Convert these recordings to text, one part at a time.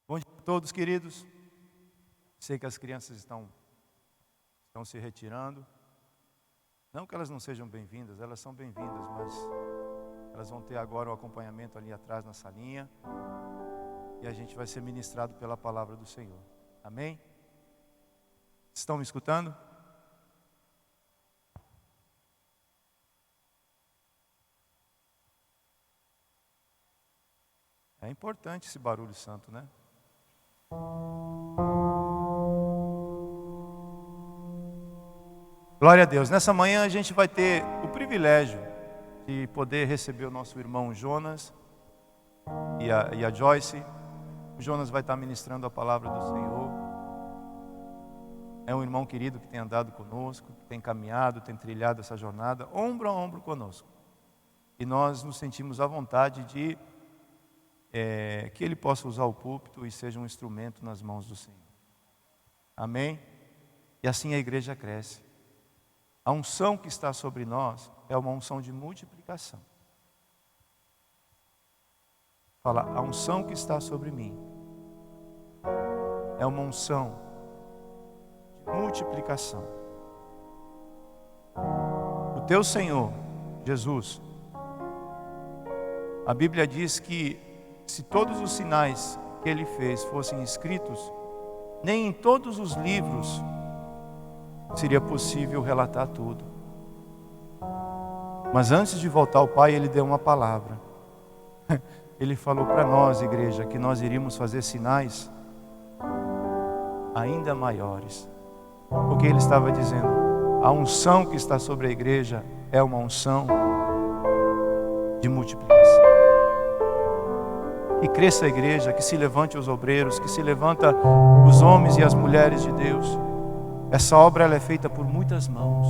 Bom dia a todos, queridos. Sei que as crianças estão se retirando. Não que elas não sejam bem-vindas, elas são bem-vindas, mas elas vão ter agora o acompanhamento ali atrás na salinha. E a gente vai ser ministrado pela palavra do Senhor. Amém? Estão me escutando? É importante esse barulho santo, né? Glória a Deus. Nessa manhã a gente vai ter o privilégio de poder receber o nosso irmão Jonas e a Joyce. O Jonas vai estar ministrando a palavra do Senhor. É um irmão querido que tem andado conosco, que tem caminhado, tem trilhado essa jornada, ombro a ombro conosco. E nós nos sentimos à vontade de que ele possa usar o púlpito e seja um instrumento nas mãos do Senhor. Amém? E assim a igreja cresce. A unção que está sobre nós é uma unção de multiplicação. Fala, a unção que está sobre mim é uma unção de multiplicação. O teu Senhor, Jesus, a Bíblia diz que se todos os sinais que Ele fez fossem escritos, nem em todos os livros seria possível relatar tudo. Mas antes de voltar ao Pai, Ele deu uma palavra. Ele falou para nós, igreja, que nós iríamos fazer sinais ainda maiores. Porque Ele estava dizendo, a unção que está sobre a igreja é uma unção de multiplicação. Que cresça a igreja, que se levante os obreiros, que se levanta os homens e as mulheres de Deus. Essa obra ela é feita por muitas mãos.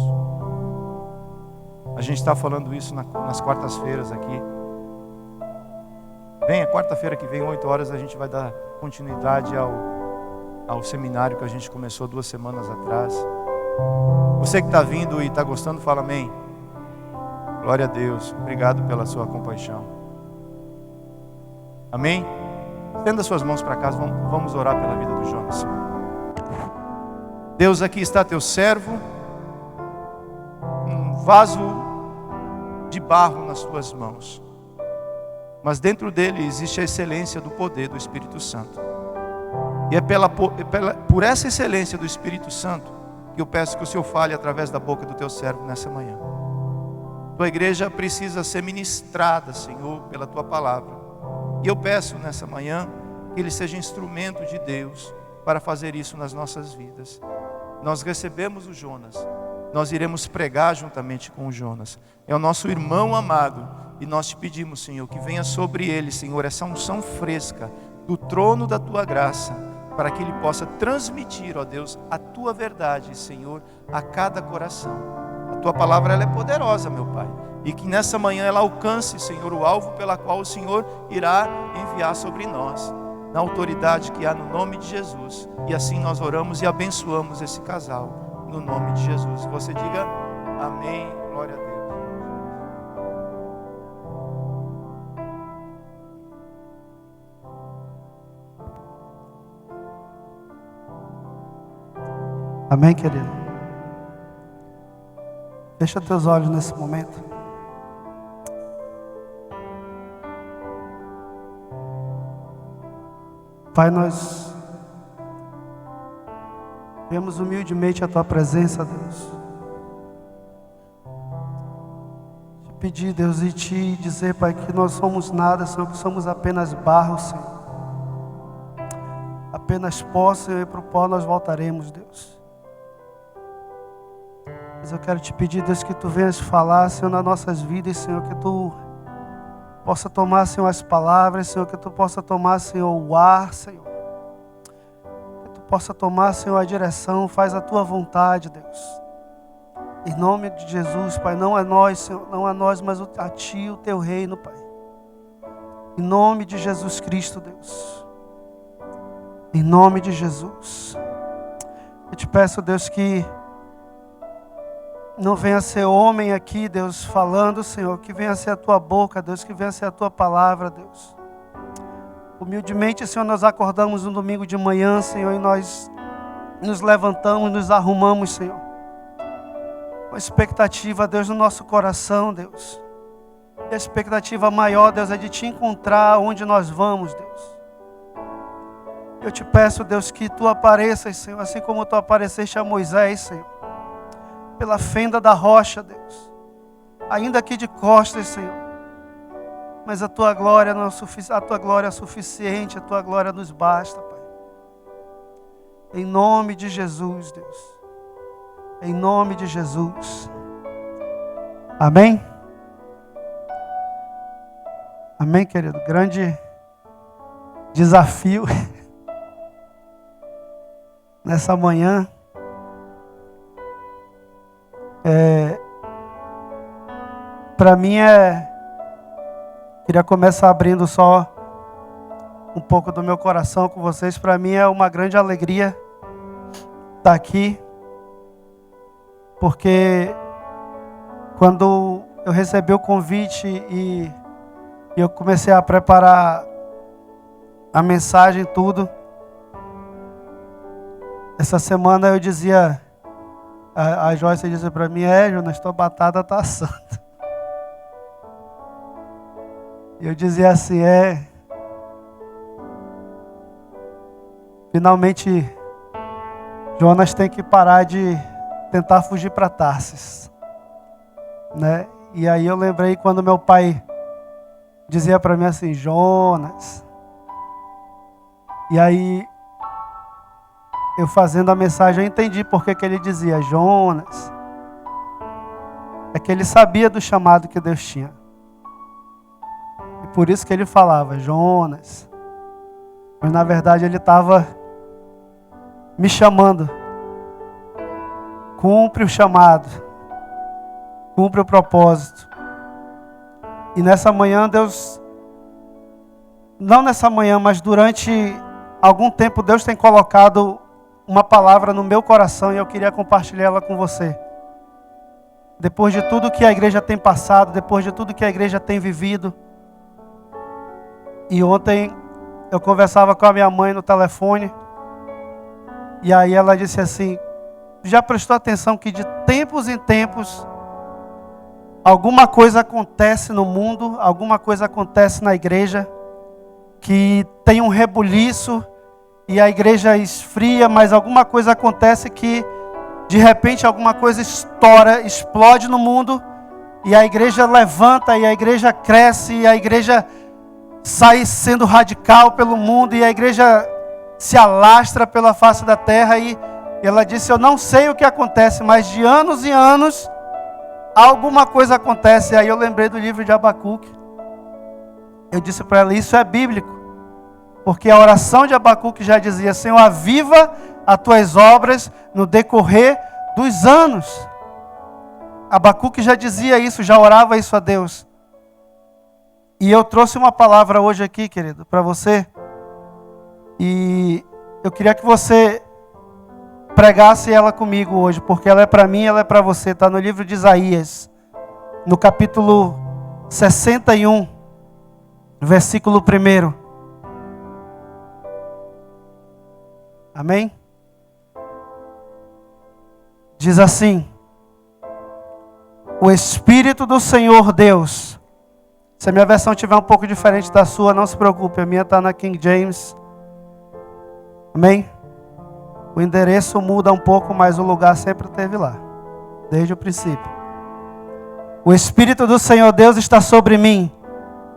A gente está falando isso nas quartas-feiras aqui. Venha, quarta-feira que vem, 8 horas, a gente vai dar continuidade ao seminário que a gente começou 2 semanas atrás. Você que está vindo e está gostando, fala amém. Glória a Deus, obrigado pela sua compaixão. Amém? Estenda suas mãos para casa, vamos orar pela vida do Jonas. Deus, aqui está teu servo, um vaso de barro nas tuas mãos. Mas dentro dele existe a excelência do poder do Espírito Santo. E é por essa excelência do Espírito Santo que eu peço que o Senhor fale através da boca do teu servo nessa manhã. Tua igreja precisa ser ministrada, Senhor, pela tua palavra. E eu peço nessa manhã que ele seja instrumento de Deus para fazer isso nas nossas vidas. Nós recebemos o Jonas, nós iremos pregar juntamente com o Jonas. É o nosso irmão amado e nós te pedimos, Senhor, que venha sobre ele, Senhor, essa unção fresca do trono da tua graça, para que ele possa transmitir, ó Deus, a tua verdade, Senhor, a cada coração. A tua palavra ela é poderosa, meu Pai. E que nessa manhã ela alcance, Senhor, o alvo pela qual o Senhor irá enviar sobre nós, na autoridade que há no nome de Jesus. E assim nós oramos e abençoamos esse casal, no nome de Jesus. Você diga amém, glória a Deus. Amém, querido? Fecha teus olhos nesse momento. Pai, nós vemos humildemente a Tua presença, Deus. Te pedir, Deus, e Te dizer, Pai, que nós somos nada, Senhor, que somos apenas barro, Senhor. Apenas pó, Senhor, e para o pó nós voltaremos, Deus. Mas eu quero Te pedir, Deus, que Tu venhas falar, Senhor, nas nossas vidas, Senhor, que Tu possa tomar, Senhor, as palavras, Senhor, que Tu possa tomar, Senhor, o ar, Senhor. Que Tu possa tomar, Senhor, a direção, faz a Tua vontade, Deus. Em nome de Jesus, Pai, não é nós, Senhor, não é nós, mas a Ti, o Teu reino, Pai. Em nome de Jesus Cristo, Deus. Em nome de Jesus. Eu Te peço, Deus, que não venha ser homem aqui, Deus, falando, Senhor, que venha ser a Tua boca, Deus, que venha ser a Tua palavra, Deus. Humildemente, Senhor, nós acordamos no domingo de manhã, Senhor, e nós nos levantamos, nos arrumamos, Senhor. Com expectativa, Deus, no nosso coração, Deus. E a expectativa maior, Deus, é de Te encontrar onde nós vamos, Deus. Eu te peço, Deus, que Tu apareças, Senhor, assim como Tu apareceste a Moisés, Senhor. Pela fenda da rocha, Deus. Ainda aqui de costas, Senhor. Mas a Tua glória não é a Tua glória é suficiente, a Tua glória nos basta, Pai. Em nome de Jesus, Deus. Em nome de Jesus. Amém? Amém, querido? Grande desafio nessa manhã. Para mim queria começar abrindo só um pouco do meu coração com vocês. Para mim é uma grande alegria estar aqui, porque quando eu recebi o convite e eu comecei a preparar a mensagem e tudo, essa semana eu dizia, a Joyce disse para mim, Jonas, tua batata está assando. E eu dizia assim, finalmente Jonas tem que parar de tentar fugir para Tarsis, né? E aí eu lembrei quando meu pai dizia para mim assim, Jonas. E aí eu fazendo a mensagem, eu entendi porque que ele dizia Jonas. É que ele sabia do chamado que Deus tinha. E por isso que ele falava Jonas. Mas na verdade ele estava me chamando. Cumpre o chamado. Cumpre o propósito. E nessa manhã Deus, não nessa manhã, mas durante algum tempo Deus tem colocado uma palavra no meu coração e eu queria compartilhar ela com você. Depois de tudo que a igreja tem passado, depois de tudo que a igreja tem vivido. E ontem eu conversava com a minha mãe no telefone. E aí ela disse assim, já prestou atenção que de tempos em tempos alguma coisa acontece no mundo, alguma coisa acontece na igreja, que tem um rebuliço e a igreja esfria, mas alguma coisa acontece que de repente alguma coisa estoura, explode no mundo e a igreja levanta e a igreja cresce e a igreja sai sendo radical pelo mundo e a igreja se alastra pela face da terra. E ela disse, eu não sei o que acontece, mas de anos e anos alguma coisa acontece. E aí eu lembrei do livro de Abacuque. Eu disse para ela, isso é bíblico. Porque a oração de Abacuque já dizia, Senhor, aviva as tuas obras no decorrer dos anos. Abacuque já dizia isso, já orava isso a Deus. E eu trouxe uma palavra hoje aqui, querido, para você. E eu queria que você pregasse ela comigo hoje, porque ela é para mim, ela é para você. Está no livro de Isaías, no capítulo 61, versículo 1. Amém? Diz assim, o Espírito do Senhor Deus. Se a minha versão estiver um pouco diferente da sua, não se preocupe, a minha está na King James. Amém? O endereço muda um pouco, mas o lugar sempre esteve lá, desde o princípio. O Espírito do Senhor Deus está sobre mim,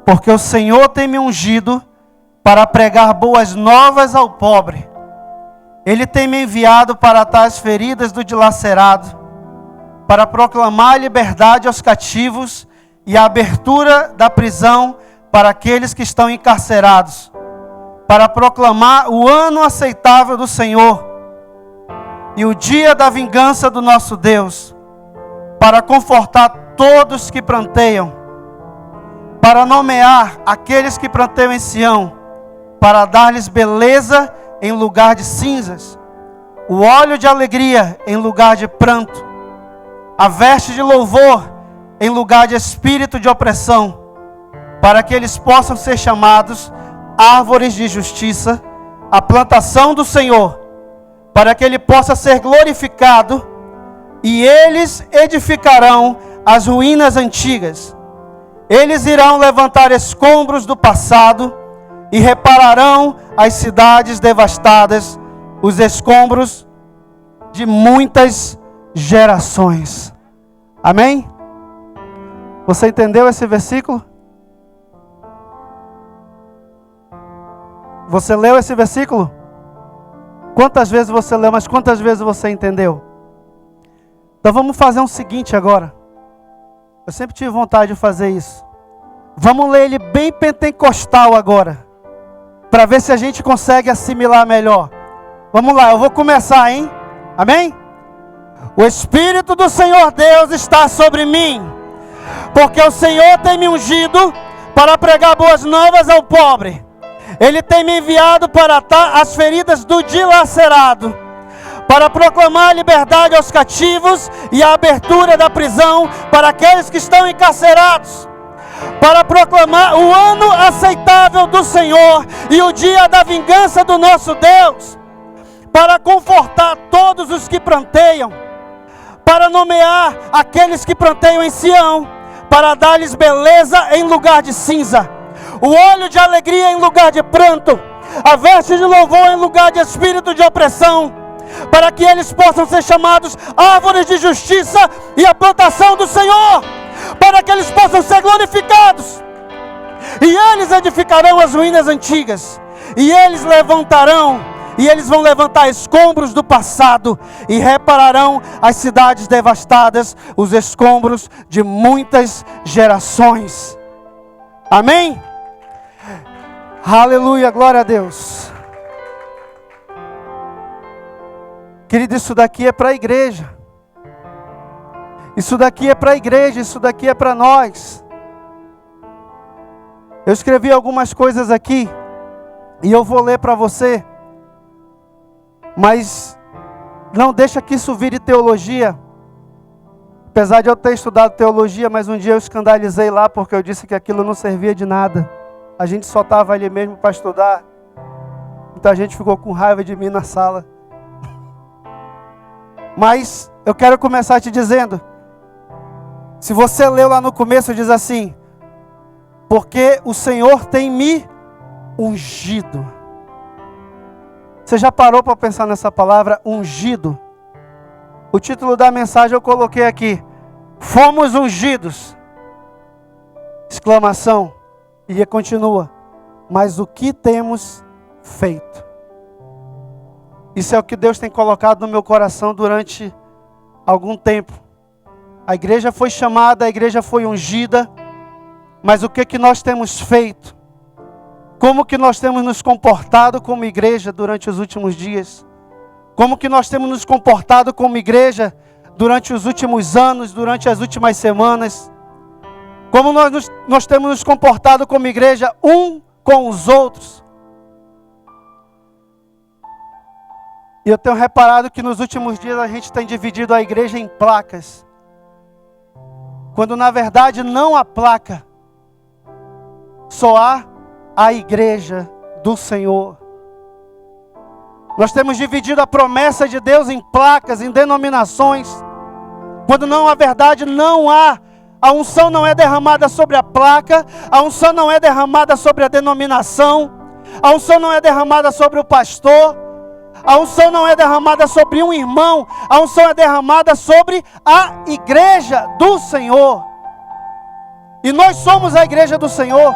porque o Senhor tem me ungido para pregar boas novas ao pobre. Ele tem me enviado para atar as feridas do dilacerado, para proclamar a liberdade aos cativos e a abertura da prisão para aqueles que estão encarcerados, para proclamar o ano aceitável do Senhor e o dia da vingança do nosso Deus, para confortar todos que pranteiam, para nomear aqueles que pranteiam em Sião, para dar-lhes beleza em lugar de cinzas, o óleo de alegria em lugar de pranto, a veste de louvor em lugar de espírito de opressão, para que eles possam ser chamados árvores de justiça, a plantação do Senhor, para que Ele possa ser glorificado, e eles edificarão as ruínas antigas. Eles irão levantar escombros do passado e repararão as cidades devastadas, os escombros de muitas gerações. Amém? Você entendeu esse versículo? Você leu esse versículo? Quantas vezes você leu, mas quantas vezes você entendeu? Então vamos fazer o seguinte agora. Eu sempre tive vontade de fazer isso. Vamos ler ele bem pentecostal agora, para ver se a gente consegue assimilar melhor. Vamos lá, eu vou começar, hein? Amém? O Espírito do Senhor Deus está sobre mim, porque o Senhor tem me ungido para pregar boas novas ao pobre. Ele tem me enviado para atar as feridas do dilacerado, para proclamar a liberdade aos cativos e a abertura da prisão para aqueles que estão encarcerados, para proclamar o ano aceitável do Senhor e o dia da vingança do nosso Deus, para confortar todos os que pranteiam, para nomear aqueles que pranteiam em Sião, para dar-lhes beleza em lugar de cinza, o óleo de alegria em lugar de pranto, a veste de louvor em lugar de espírito de opressão, para que eles possam ser chamados árvores de justiça e a plantação do Senhor, para que eles possam ser glorificados. E eles edificarão as ruínas antigas, e eles vão levantar escombros do passado, e repararão as cidades devastadas, os escombros de muitas gerações. Amém? Aleluia, glória a Deus. Querido, isso daqui é para a igreja. Isso daqui é para a igreja, isso daqui é para nós. Eu escrevi algumas coisas aqui, e eu vou ler para você. Mas não deixa que isso vire teologia. Apesar de eu ter estudado teologia, mas um dia eu escandalizei lá, porque eu disse que aquilo não servia de nada. A gente só estava ali mesmo para estudar. Muita gente ficou com raiva de mim na sala. Mas eu quero começar te dizendo, se você leu lá no começo, diz assim: porque o Senhor tem me ungido. Você já parou para pensar nessa palavra, ungido? O título da mensagem eu coloquei aqui: fomos ungidos! Exclamação. E ele continua: mas o que temos feito? Isso é o que Deus tem colocado no meu coração durante algum tempo. A igreja foi chamada, a igreja foi ungida, mas o que nós temos feito? Como que nós temos nos comportado como igreja durante os últimos dias? Como que nós temos nos comportado como igreja durante os últimos anos, durante as últimas semanas? Como nós temos nos comportado como igreja um com os outros? E eu tenho reparado que nos últimos dias a gente tem dividido a igreja em placas, quando na verdade não há placa, só há a igreja do Senhor. Nós temos dividido a promessa de Deus em placas, em denominações, quando não, a verdade não há. A unção não é derramada sobre a placa, a unção não é derramada sobre a denominação, a unção não é derramada sobre o pastor, a unção não é derramada sobre um irmão, a unção é derramada sobre a igreja do Senhor. E nós somos a igreja do Senhor.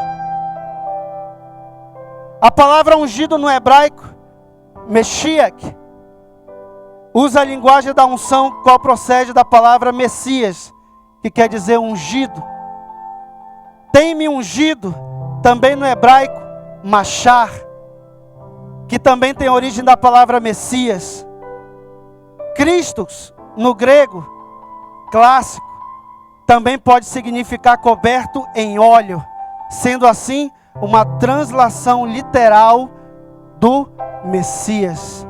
A palavra ungido no hebraico, Meshiach, usa a linguagem da unção, qual procede da palavra Messias, que quer dizer ungido. Tem-me ungido, também no hebraico, Machar, que também tem origem da palavra Messias. Christos, no grego clássico, também pode significar coberto em óleo, sendo assim uma translação literal do Messias.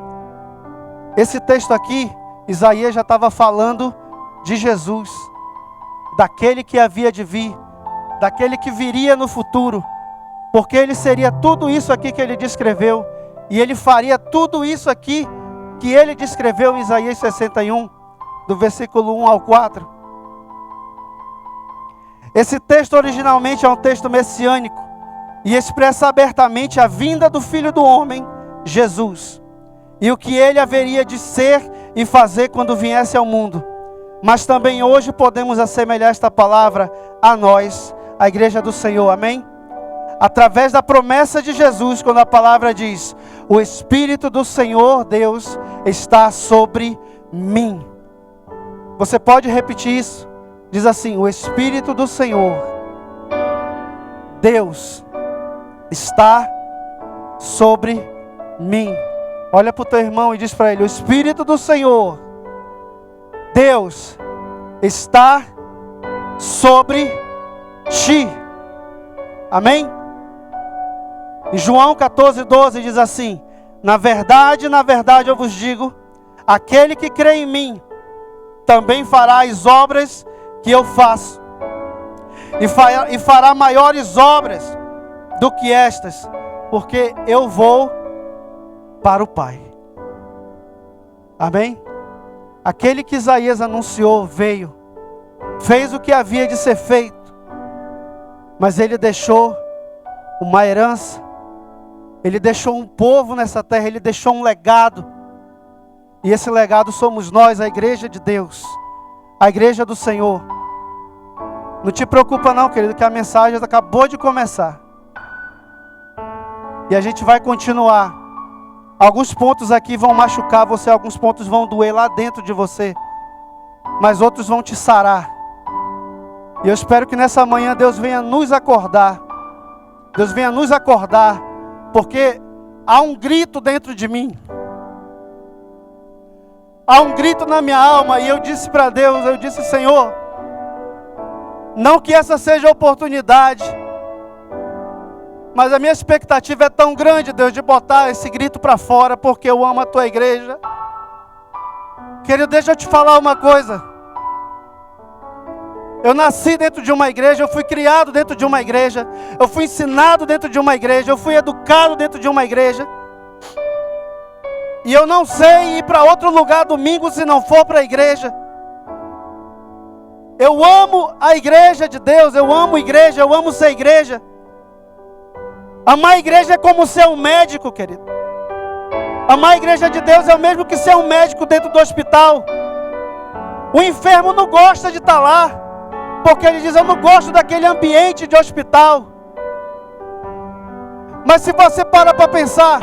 Esse texto aqui, Isaías já estava falando de Jesus, daquele que havia de vir, daquele que viria no futuro. porque ele seria tudo isso aqui que ele descreveu, e ele faria tudo isso aqui que ele descreveu em Isaías 61, do versículo 1 ao 4. Esse texto originalmente é um texto messiânico e expressa abertamente a vinda do Filho do Homem, Jesus, e o que ele haveria de ser e fazer quando viesse ao mundo. Mas também hoje podemos assemelhar esta palavra a nós, a igreja do Senhor, amém? Através da promessa de Jesus, quando a palavra diz: o Espírito do Senhor Deus está sobre mim. Você pode repetir isso? Diz assim: o Espírito do Senhor Deus está sobre mim. Olha para o teu irmão e diz para ele: o Espírito do Senhor Deus está sobre ti. Amém? Em João 14:12 diz assim: na verdade eu vos digo, aquele que crê em mim, também fará as obras que eu faço, e fará maiores obras do que estas, porque eu vou para o Pai. Amém? Aquele que Isaías anunciou veio, fez o que havia de ser feito, mas ele deixou uma herança, ele deixou um povo nessa terra, ele deixou um legado, e esse legado somos nós, a igreja de Deus, a igreja do Senhor. Não te preocupa não, querido, que a mensagem acabou de começar, e a gente vai continuar. Alguns pontos aqui vão machucar você, alguns pontos vão doer lá dentro de você, mas outros vão te sarar. E eu espero que nessa manhã Deus venha nos acordar. Deus venha nos acordar, porque há um grito dentro de mim. Há um grito na minha alma, e eu disse para Deus, eu disse: Senhor, não que essa seja a oportunidade, mas a minha expectativa é tão grande, Deus, de botar esse grito para fora, porque eu amo a tua igreja. Querido, deixa eu te falar uma coisa. Eu nasci dentro de uma igreja, eu fui criado dentro de uma igreja, eu fui ensinado dentro de uma igreja, eu fui educado dentro de uma igreja. E eu não sei ir para outro lugar domingo se não for para a igreja. Eu amo a igreja de Deus, eu amo igreja, eu amo ser igreja. Amar a igreja é como ser um médico, querido. Amar a igreja de Deus é o mesmo que ser um médico dentro do hospital. O enfermo não gosta de estar lá, porque ele diz: eu não gosto daquele ambiente de hospital. Mas se você para pensar,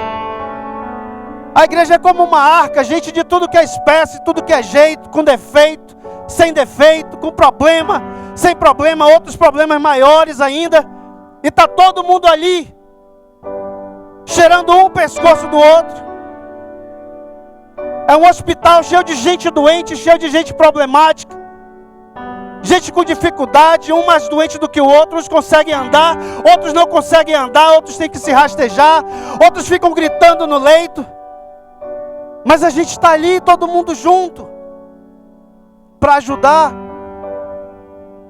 a igreja é como uma arca, gente de tudo que é espécie, tudo que é jeito, com defeito, sem defeito, com problema, sem problema, outros problemas maiores ainda. E está todo mundo ali, cheirando um pescoço do outro. É um hospital cheio de gente doente, cheio de gente problemática, gente com dificuldade, um mais doente do que o outro. Uns conseguem andar, outros não conseguem andar, outros têm que se rastejar, outros ficam gritando no leito. Mas a gente está ali, todo mundo junto, para ajudar.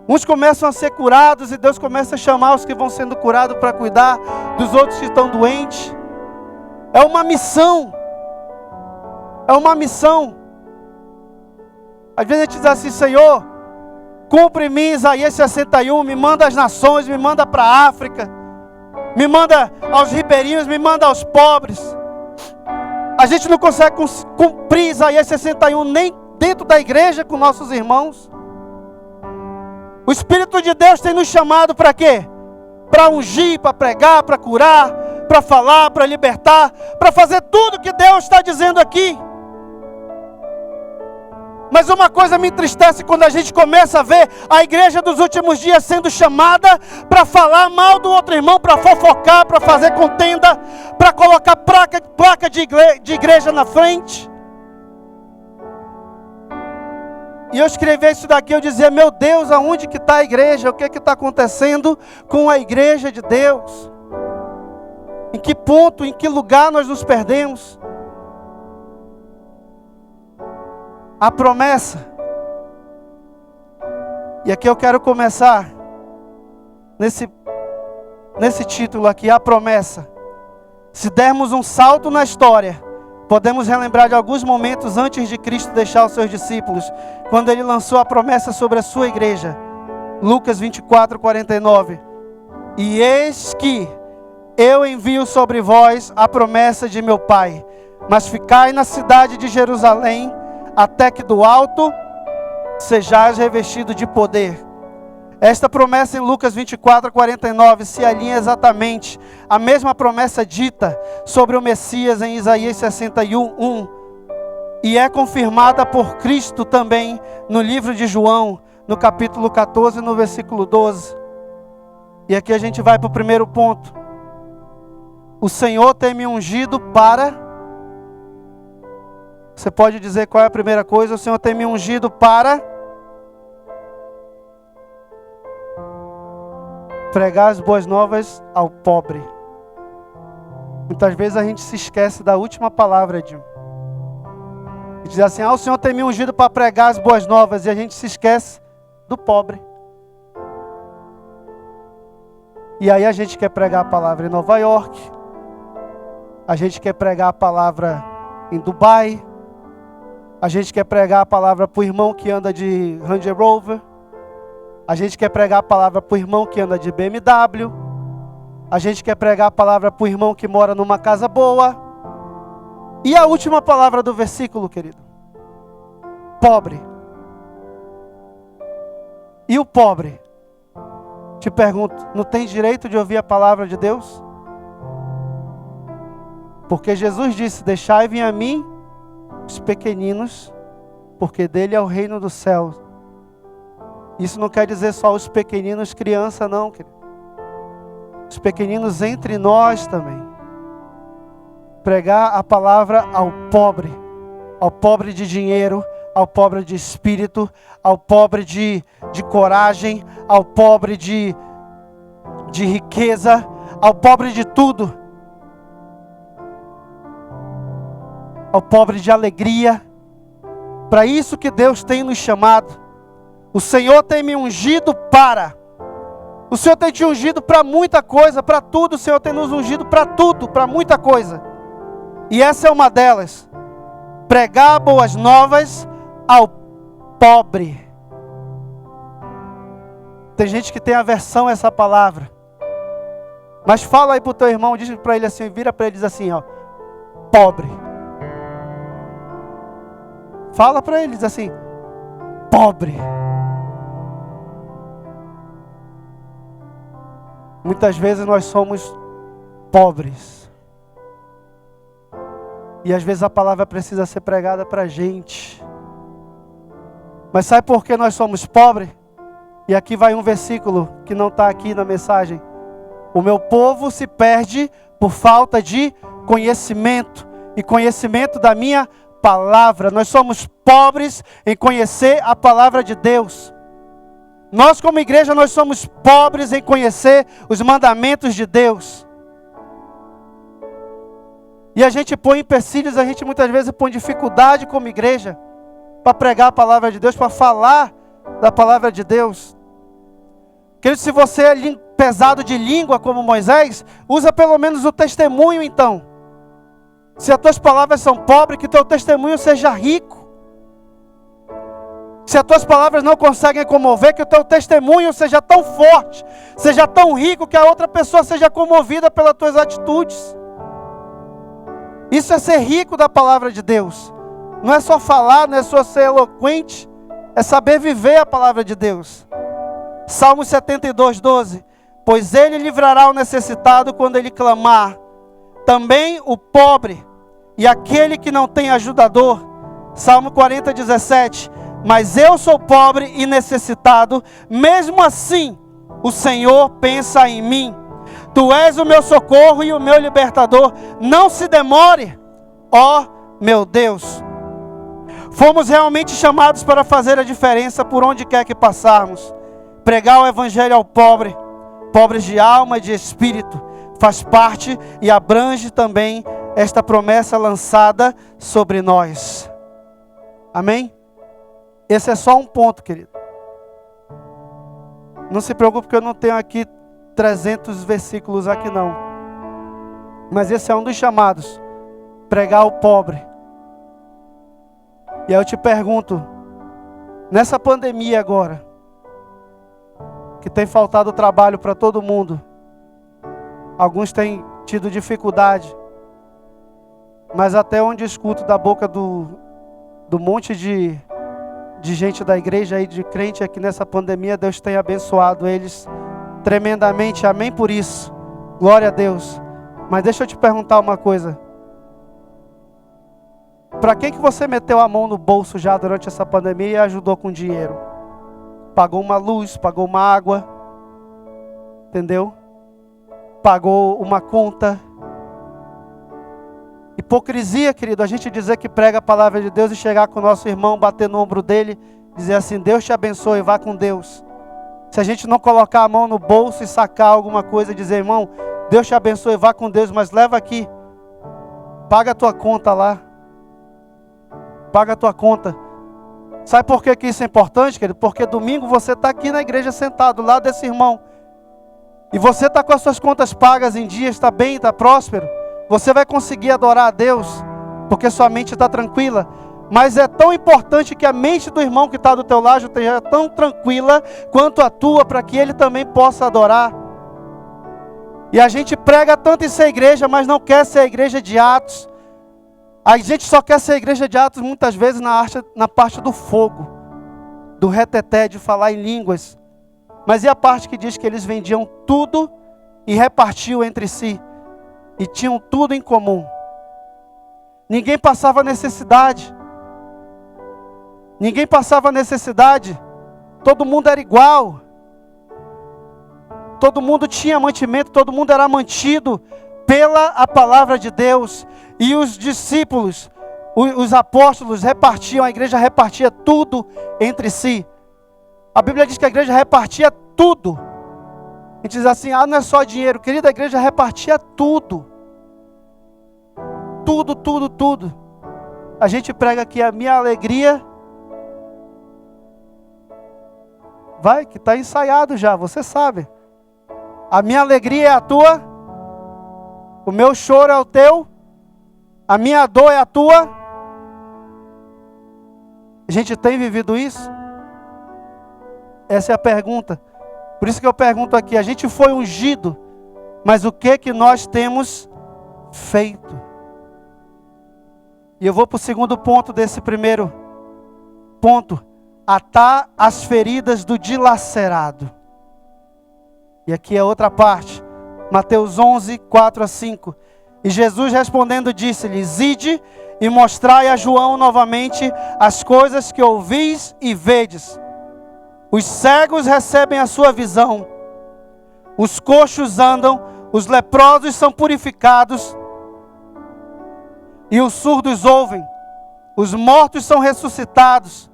Uns começam a ser curados e Deus começa a chamar os que vão sendo curados para cuidar dos outros que estão doentes. É uma missão. É uma missão. Às vezes a gente diz assim: Senhor, cumpre em mim Isaías 61, me manda às nações, me manda para a África, me manda aos ribeirinhos, me manda aos pobres. A gente não consegue cumprir Isaías 61 nem dentro da igreja com nossos irmãos. O Espírito de Deus tem nos chamado para quê? Para ungir, para pregar, para curar, para falar, para libertar, para fazer tudo que Deus está dizendo aqui. Mas uma coisa me entristece quando a gente começa a ver a igreja dos últimos dias sendo chamada para falar mal do outro irmão, para fofocar, para fazer contenda, para colocar placa de igreja na frente. E eu escrevi isso daqui, eu dizia: meu Deus, aonde que está a igreja? O que está acontecendo com a igreja de Deus? Em que ponto, em que lugar nós nos perdemos? A promessa. E aqui eu quero começar nesse título aqui, a promessa. Se dermos um salto na história, podemos relembrar de alguns momentos antes de Cristo deixar os seus discípulos, quando ele lançou a promessa sobre a sua igreja. Lucas 24, 49. E eis que eu envio sobre vós a promessa de meu Pai, mas ficai na cidade de Jerusalém, até que do alto sejais revestido de poder. Esta promessa em Lucas 24, 49 se alinha exatamente à mesma promessa dita sobre o Messias em Isaías 61, 1. E é confirmada por Cristo também no livro de João, no capítulo 14, no versículo 12. E aqui a gente vai para o primeiro ponto. O Senhor tem me ungido para... Você pode dizer qual é a primeira coisa? O Senhor tem me ungido para... pregar as boas novas ao pobre. Muitas vezes a gente se esquece da última palavra, Edinho. A gente diz assim, o Senhor tem me ungido para pregar as boas novas, e a gente se esquece do pobre. E aí a gente quer pregar a palavra em Nova York, a gente quer pregar a palavra em Dubai, a gente quer pregar a palavra para o irmão que anda de Range Rover, a gente quer pregar a palavra para o irmão que anda de BMW. A gente quer pregar a palavra para o irmão que mora numa casa boa. E a última palavra do versículo, querido. Pobre. E o pobre? Te pergunto, não tem direito de ouvir a palavra de Deus? Porque Jesus disse, deixai vir a mim os pequeninos, porque dele é o reino dos céus. Isso não quer dizer só os pequeninos criança, não, querido. Os pequeninos entre nós também. Pregar a palavra ao pobre de dinheiro, ao pobre de espírito, ao pobre de coragem, ao pobre de riqueza, ao pobre de tudo, ao pobre de alegria. Para isso que Deus tem nos chamado. O Senhor tem me ungido para. O Senhor tem te ungido para muita coisa, para tudo. O Senhor tem nos ungido para tudo, para muita coisa. E essa é uma delas. Pregar boas novas ao pobre. Tem gente que tem aversão a essa palavra. Mas fala aí para o teu irmão, diz para ele assim, vira para ele e diz assim, ó, pobre. Fala para ele, diz assim, pobre. Muitas vezes nós somos pobres. E às vezes a palavra precisa ser pregada para a gente. Mas sabe por que nós somos pobres? E aqui vai um versículo que não está aqui na mensagem. O meu povo se perde por falta de conhecimento. E conhecimento da minha palavra. Nós somos pobres em conhecer a palavra de Deus. Nós como igreja, nós somos pobres em conhecer os mandamentos de Deus. E a gente põe empecilhos, a gente muitas vezes põe dificuldade como igreja para pregar a palavra de Deus, para falar da palavra de Deus. Querido, se você é pesado de língua como Moisés, usa pelo menos o testemunho então. Se as tuas palavras são pobres, que teu testemunho seja rico. Se as tuas palavras não conseguem comover, que o teu testemunho seja tão forte, seja tão rico, que a outra pessoa seja comovida pelas tuas atitudes. Isso é ser rico da palavra de Deus. Não é só falar, não é só ser eloquente, é saber viver a palavra de Deus. Salmo 72, 12. Pois ele livrará o necessitado quando ele clamar. Também o pobre e aquele que não tem ajudador. Salmo 40, 17. Mas eu sou pobre e necessitado, mesmo assim o Senhor pensa em mim. Tu és o meu socorro e o meu libertador. Não se demore, ó meu Deus. Fomos realmente chamados para fazer a diferença por onde quer que passarmos. Pregar o evangelho ao pobre, pobres de alma e de espírito, faz parte e abrange também esta promessa lançada sobre nós. Amém? Esse é só um ponto, querido. Não se preocupe que eu não tenho aqui 300 versículos aqui não. Mas esse é um dos chamados. Pregar ao pobre. E aí eu te pergunto, nessa pandemia agora, que tem faltado trabalho para todo mundo, alguns têm tido dificuldade, mas até onde eu escuto da boca do monte de gente da igreja aí, de crente aqui nessa pandemia, Deus tem abençoado eles tremendamente, amém por isso, glória a Deus. Mas deixa eu te perguntar uma coisa, para quem que você meteu a mão no bolso já durante essa pandemia e ajudou com dinheiro? Pagou uma luz, pagou uma água, entendeu? Pagou uma conta. Hipocrisia, querido, a gente dizer que prega a palavra de Deus e chegar com o nosso irmão, bater no ombro dele, dizer assim, Deus te abençoe, vá com Deus. Se a gente não colocar a mão no bolso e sacar alguma coisa e dizer, irmão, Deus te abençoe, vá com Deus, mas leva aqui, paga a tua conta lá. Paga a tua conta. Sabe por que isso é importante, querido? Porque domingo você está aqui na igreja sentado, lá desse irmão. E você está com as suas contas pagas em dia, está bem, está próspero. Você vai conseguir adorar a Deus, porque sua mente está tranquila. Mas é tão importante que a mente do irmão que está do teu lado esteja tão tranquila quanto a tua, para que ele também possa adorar. E a gente prega tanto em ser igreja, mas não quer ser a igreja de Atos. A gente só quer ser a igreja de Atos muitas vezes na parte do fogo, do reteté, de falar em línguas. Mas e a parte que diz que eles vendiam tudo e repartiam entre si? E tinham tudo em comum. Ninguém passava necessidade. Ninguém passava necessidade. Todo mundo era igual. Todo mundo tinha mantimento, todo mundo era mantido pela a palavra de Deus. E os discípulos, os apóstolos repartiam, a igreja repartia tudo entre si. A Bíblia diz que a igreja repartia tudo. A gente diz assim, não é só dinheiro. Querida, a igreja repartia tudo. Tudo, tudo, tudo. A gente prega aqui a minha alegria. Vai, que está ensaiado já, você sabe. A minha alegria é a tua. O meu choro é o teu. A minha dor é a tua. A gente tem vivido isso? Essa é a pergunta. Por isso que eu pergunto aqui, a gente foi ungido, mas o que nós temos feito? E eu vou para o segundo ponto desse primeiro ponto. Atar as feridas do dilacerado. E aqui é outra parte. Mateus 11, 4 a 5. E Jesus respondendo disse-lhes, ide e mostrai a João novamente as coisas que ouvis e vedes. Os cegos recebem a sua visão, os coxos andam, os leprosos são purificados, e os surdos ouvem, os mortos são ressuscitados,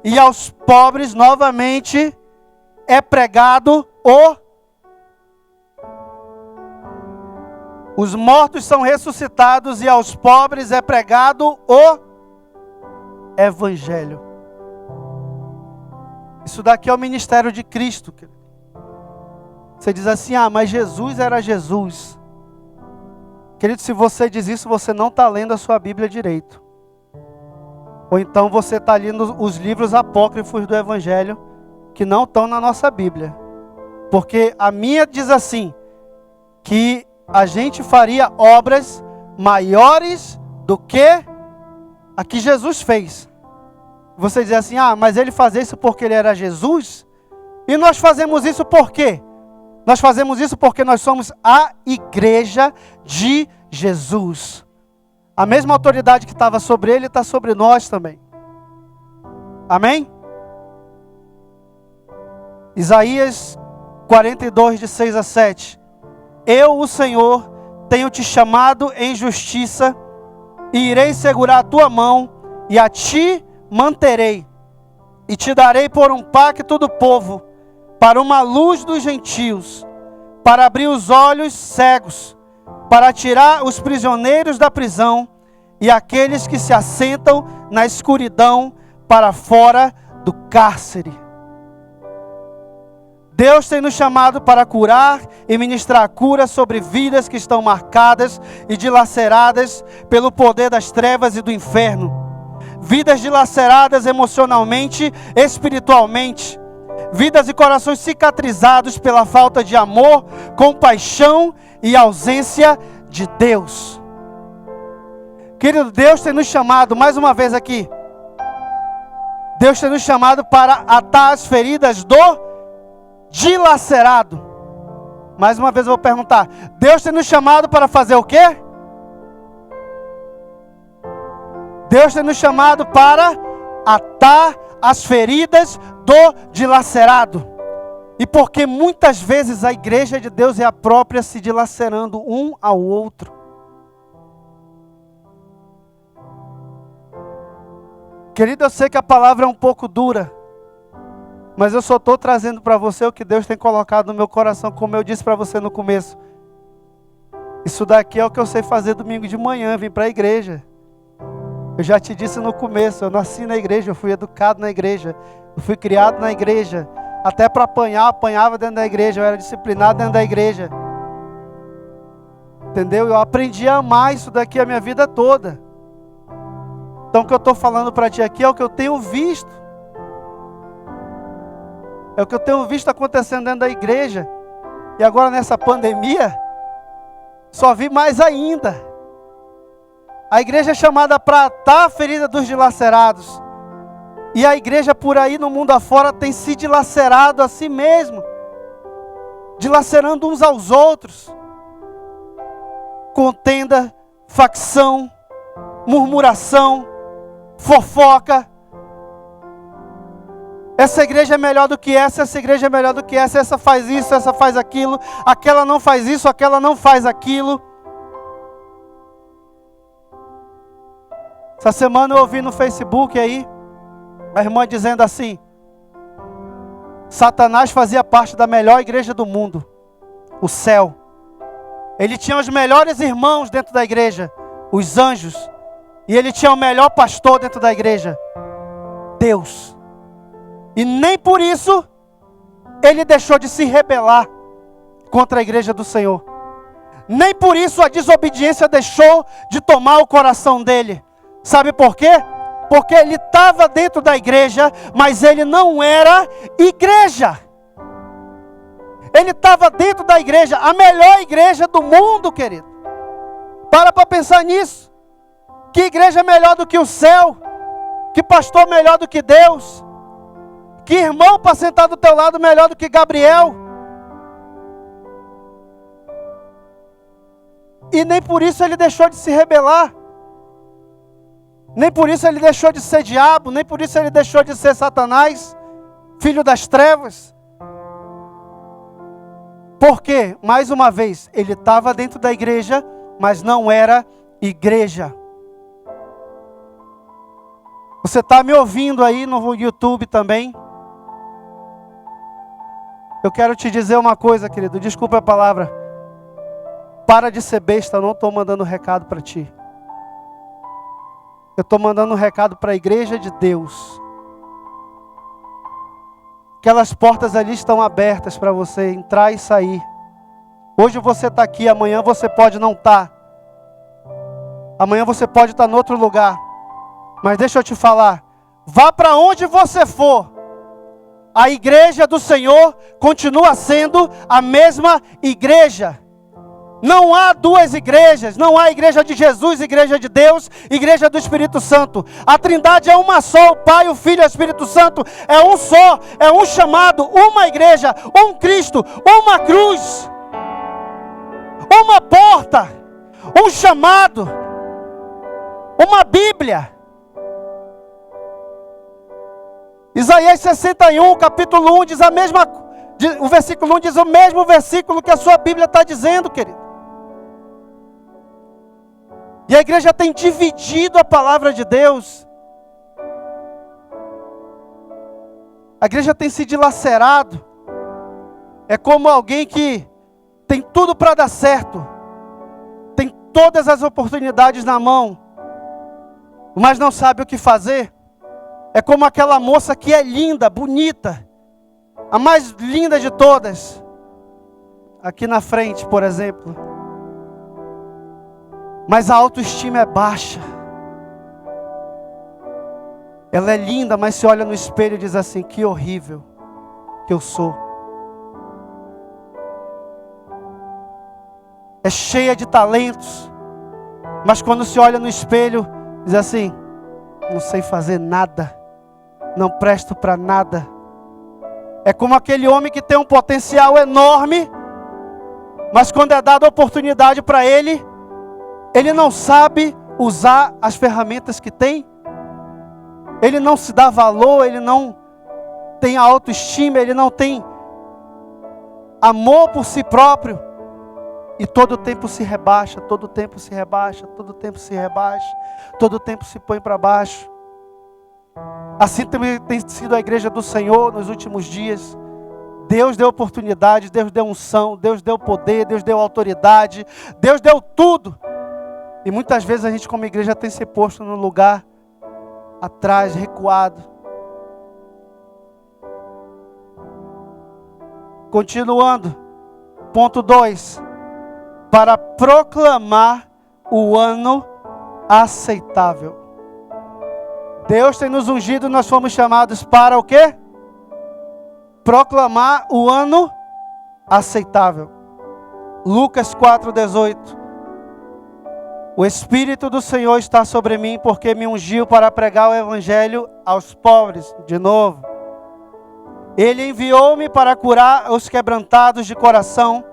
e aos pobres novamente é pregado Os mortos são ressuscitados e aos pobres é pregado o Evangelho. Isso daqui é o ministério de Cristo. Você diz assim, mas Jesus era Jesus. Querido, se você diz isso, você não está lendo a sua Bíblia direito. Ou então você está lendo os livros apócrifos do Evangelho, que não estão na nossa Bíblia. Porque a minha diz assim, que a gente faria obras maiores do que a que Jesus fez. Você diz assim, mas ele fazia isso porque ele era Jesus? E nós fazemos isso por quê? Nós fazemos isso porque nós somos a igreja de Jesus. A mesma autoridade que estava sobre ele está sobre nós também. Amém? Isaías 42, de 6 a 7. Eu, o Senhor, tenho te chamado em justiça, e irei segurar a tua mão, e a ti manterei, e te darei por um pacto do povo, para uma luz dos gentios, para abrir os olhos cegos, para tirar os prisioneiros da prisão, e aqueles que se assentam na escuridão, para fora do cárcere. Deus tem nos chamado para curar e ministrar cura sobre vidas que estão marcadas e dilaceradas pelo poder das trevas e do inferno. Vidas dilaceradas emocionalmente, espiritualmente. Vidas e corações cicatrizados pela falta de amor, compaixão e ausência de Deus. Querido, Deus tem nos chamado, mais uma vez aqui, Deus tem nos chamado para atar as feridas do dilacerado. Mais uma vez eu vou perguntar: Deus tem nos chamado para fazer o quê? Deus tem nos chamado para atar as feridas do dilacerado. E porque muitas vezes a igreja de Deus é a própria se dilacerando um ao outro. Querido, eu sei que a palavra é um pouco dura, mas eu só estou trazendo para você o que Deus tem colocado no meu coração, como eu disse para você no começo. Isso daqui é o que eu sei fazer domingo de manhã, vim para a igreja. Eu já te disse no começo, eu nasci na igreja, eu fui educado na igreja, eu fui criado na igreja. Até para apanhar, eu apanhava dentro da igreja, eu era disciplinado dentro da igreja. Entendeu? Eu aprendi a amar isso daqui a minha vida toda. Então o que eu estou falando para ti aqui é o que eu tenho visto. É o que eu tenho visto acontecendo dentro da igreja. E agora nessa pandemia, só vi mais ainda. A igreja é chamada para atar a ferida dos dilacerados. E a igreja por aí no mundo afora tem se dilacerado a si mesmo. Dilacerando uns aos outros. Contenda, facção, murmuração, fofoca. Essa igreja é melhor do que essa igreja é melhor do que essa faz isso, essa faz aquilo, aquela não faz isso, aquela não faz aquilo. Essa semana eu ouvi no Facebook aí, a irmã dizendo assim: Satanás fazia parte da melhor igreja do mundo, o céu. Ele tinha os melhores irmãos dentro da igreja, os anjos. E ele tinha o melhor pastor dentro da igreja, Deus. E nem por isso ele deixou de se rebelar contra a igreja do Senhor. Nem por isso a desobediência deixou de tomar o coração dele. Sabe por quê? Porque ele estava dentro da igreja, mas ele não era igreja. Ele estava dentro da igreja, a melhor igreja do mundo, querido. Para pensar nisso. Que igreja é melhor do que o céu? Que pastor melhor do que Deus? Que irmão para sentar do teu lado melhor do que Gabriel? E nem por isso ele deixou de se rebelar. Nem por isso ele deixou de ser diabo. Nem por isso ele deixou de ser Satanás, filho das trevas. Porque, mais uma vez, ele estava dentro da igreja, mas não era igreja. Você está me ouvindo aí no YouTube também? Eu quero te dizer uma coisa, querido. Desculpa a palavra. Para de ser besta, eu não estou mandando recado para ti. Eu estou mandando um recado para a igreja de Deus. Aquelas portas ali estão abertas para você entrar e sair. Hoje você está aqui, amanhã você pode não estar. Amanhã você pode estar em outro lugar. Mas deixa eu te falar, vá para onde você for, a igreja do Senhor continua sendo a mesma igreja. Não há duas igrejas, não há igreja de Jesus, igreja de Deus, igreja do Espírito Santo. A Trindade é uma só, o Pai, o Filho e o Espírito Santo é um só, é um chamado, uma igreja, um Cristo, uma cruz, uma porta, um chamado, uma Bíblia. Isaías 61, capítulo 1, diz a mesma, o versículo 1 diz o mesmo versículo que a sua Bíblia está dizendo, querido. E a igreja tem dividido a palavra de Deus. A igreja tem se dilacerado. É como alguém que tem tudo para dar certo. Tem todas as oportunidades na mão, mas não sabe o que fazer. É como aquela moça que é linda, bonita, a mais linda de todas, aqui na frente, por exemplo. Mas a autoestima é baixa. Ela é linda, mas se olha no espelho e diz assim: que horrível que eu sou. É cheia de talentos, mas quando se olha no espelho, diz assim: não sei fazer nada, não presto para nada. É como aquele homem que tem um potencial enorme, mas quando é dada a oportunidade para ele, ele não sabe usar as ferramentas que tem. Ele não se dá valor, ele não tem autoestima, ele não tem amor por si próprio. E todo o tempo se rebaixa, todo o tempo se rebaixa, todo o tempo se rebaixa, todo o tempo se põe para baixo. Assim também tem sido a igreja do Senhor nos últimos dias. Deus deu oportunidade, Deus deu unção, Deus deu poder, Deus deu autoridade, Deus deu tudo. E muitas vezes a gente como igreja tem se posto no lugar atrás, recuado. Continuando, ponto 2. Para proclamar o ano aceitável. Deus tem nos ungido, nós fomos chamados para o quê? Proclamar o ano aceitável. Lucas 4:18. O Espírito do Senhor está sobre mim, porque me ungiu para pregar o Evangelho aos pobres. De novo. Ele enviou-me para curar os quebrantados de coração,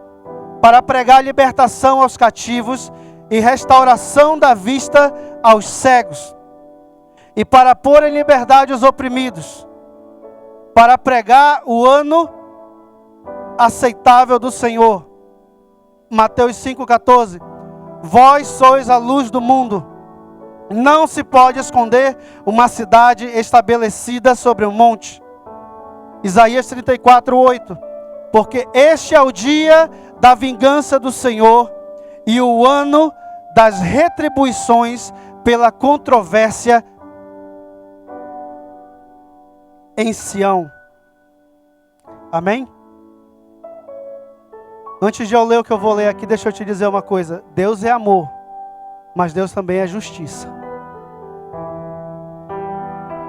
para pregar libertação aos cativos e restauração da vista aos cegos, e para pôr em liberdade os oprimidos, para pregar o ano aceitável do Senhor. Mateus 5,14. Vós sois a luz do mundo. Não se pode esconder uma cidade estabelecida sobre um monte. Isaías 34:8. Porque este é o dia da vingança do Senhor e o ano das retribuições pela controvérsia em Sião. Amém? Antes de eu ler o que eu vou ler aqui, deixa eu te dizer uma coisa. Deus é amor, mas Deus também é justiça.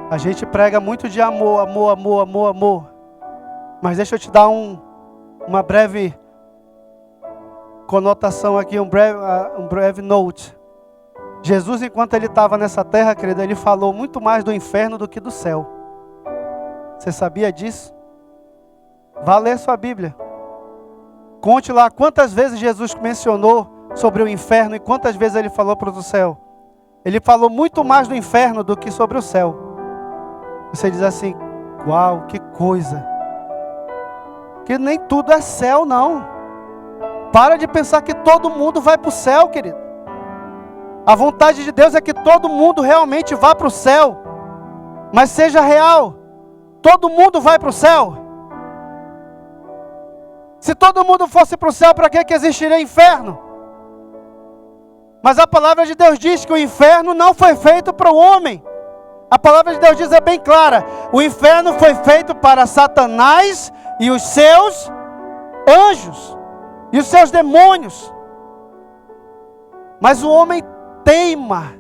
A gente prega muito de amor, amor, amor, amor, amor. Mas deixa eu te dar uma breve conotação aqui, um breve note. Jesus, enquanto ele estava nessa terra, querido, ele falou muito mais do inferno do que do céu. Você sabia disso? Vá ler sua Bíblia. Conte lá quantas vezes Jesus mencionou sobre o inferno e quantas vezes ele falou para o céu. Ele falou muito mais do inferno do que sobre o céu. Você diz assim: uau, que coisa. Que nem tudo é céu, não. Para de pensar que todo mundo vai para o céu, querido. A vontade de Deus é que todo mundo realmente vá para o céu. Mas seja real. Todo mundo vai para o céu. Se todo mundo fosse para o céu, para que existiria inferno? Mas a palavra de Deus diz que o inferno não foi feito para o homem. A palavra de Deus diz, é bem clara: o inferno foi feito para Satanás e os seus anjos e os seus demônios. Mas o homem teima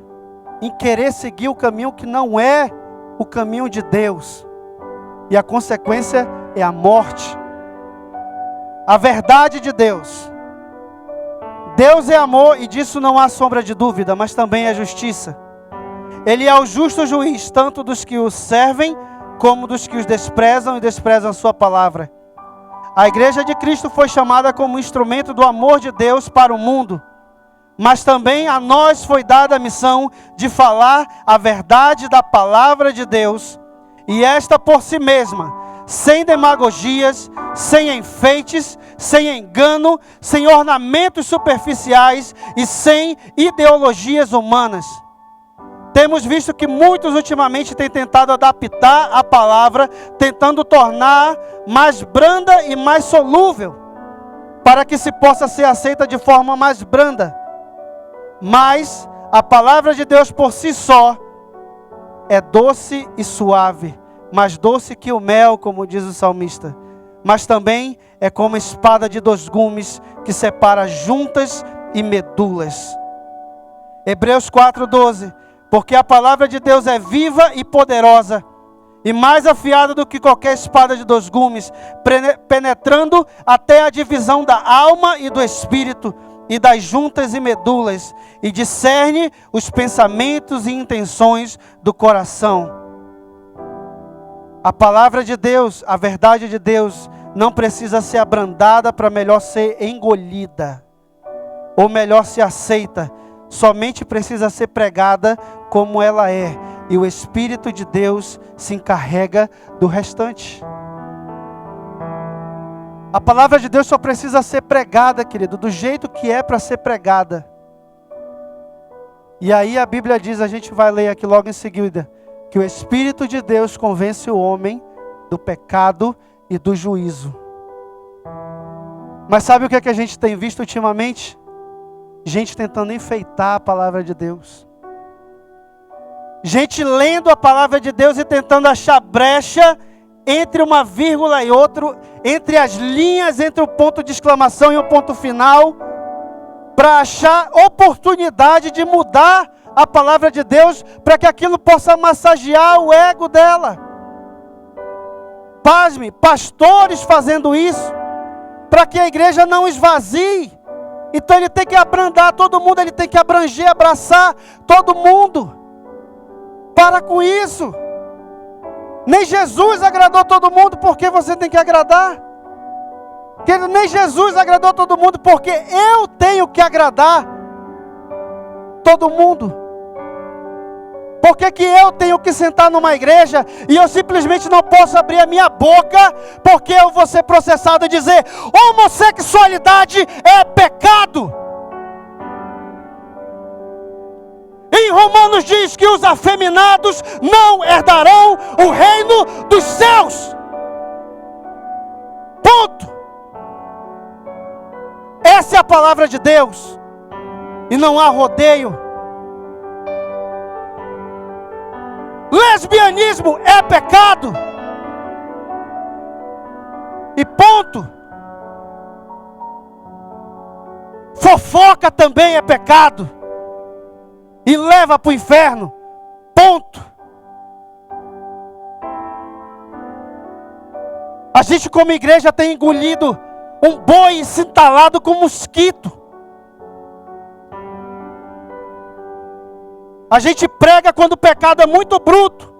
em querer seguir o caminho que não é o caminho de Deus. E a consequência é a morte. A verdade de Deus. Deus é amor e disso não há sombra de dúvida, mas também é justiça. Ele é o justo juiz, tanto dos que o servem, como dos que os desprezam e desprezam a sua palavra. A igreja de Cristo foi chamada como instrumento do amor de Deus para o mundo. Mas também a nós foi dada a missão de falar a verdade da palavra de Deus. E esta por si mesma, sem demagogias, sem enfeites, sem engano, sem ornamentos superficiais e sem ideologias humanas. Temos visto que muitos ultimamente têm tentado adaptar a palavra, tentando tornar mais branda e mais solúvel, para que se possa ser aceita de forma mais branda. Mas a palavra de Deus por si só é doce e suave, mais doce que o mel, como diz o salmista. mas também é como espada de 2 gumes que separa juntas e medulas. Hebreus 4:12. Porque a palavra de Deus é viva e poderosa, e mais afiada do que qualquer espada de 2 gumes, penetrando até a divisão da alma e do espírito, e das juntas e medulas, e discerne os pensamentos e intenções do coração. A palavra de Deus, a verdade de Deus, não precisa ser abrandada para melhor ser engolida, ou melhor ser aceita. Somente precisa ser pregada como ela é, e o Espírito de Deus se encarrega do restante. A palavra de Deus só precisa ser pregada, querido, do jeito que é para ser pregada. E aí a Bíblia diz, a gente vai ler aqui logo em seguida, que o Espírito de Deus convence o homem do pecado e do juízo. Mas sabe o que é que a gente tem visto ultimamente? Gente tentando enfeitar a palavra de Deus. Gente lendo a palavra de Deus e tentando achar brecha entre uma vírgula e outro, entre as linhas, entre o ponto de exclamação e o ponto final, para achar oportunidade de mudar a palavra de Deus, para que aquilo possa massagear o ego dela. Pasme, pastores fazendo isso, para que a igreja não esvazie. Então ele tem que abrandar todo mundo, ele tem que abranger, abraçar todo mundo. Para com isso. Nem Jesus agradou todo mundo, porque você tem que agradar. Nem Jesus agradou todo mundo, porque eu tenho que agradar todo mundo. Por que eu tenho que sentar numa igreja e eu simplesmente não posso abrir a minha boca, porque eu vou ser processado e dizer: homossexualidade é pecado? Em Romanos diz que os afeminados não herdarão o reino dos céus. Ponto. Essa é a palavra de Deus. E não há rodeio. Lesbianismo é pecado. E ponto. Fofoca também é pecado. E leva para o inferno. Ponto. A gente como igreja tem engolido um boi entalado com mosquito. A gente prega quando o pecado é muito bruto.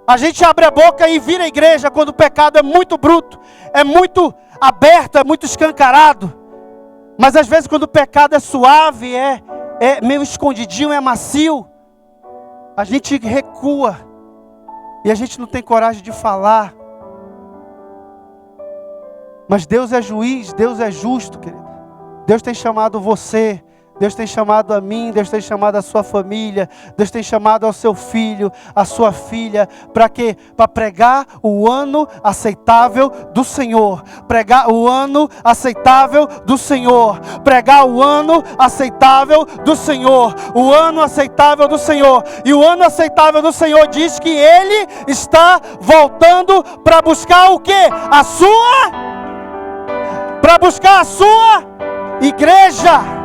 A gente abre a boca e vira a igreja quando o pecado é muito bruto, é muito aberto, é muito escancarado. Mas às vezes quando o pecado é suave, é meio escondidinho, é macio, a gente recua. E a gente não tem coragem de falar. Mas Deus é juiz, Deus é justo, querido. Deus tem chamado você, Deus tem chamado a mim, Deus tem chamado a sua família, Deus tem chamado ao seu filho, a sua filha, para quê? Para pregar o ano aceitável do Senhor, pregar o ano aceitável do Senhor, pregar o ano aceitável do Senhor, o ano aceitável do Senhor. E o ano aceitável do Senhor diz que Ele está voltando para buscar o quê? Para buscar a sua igreja.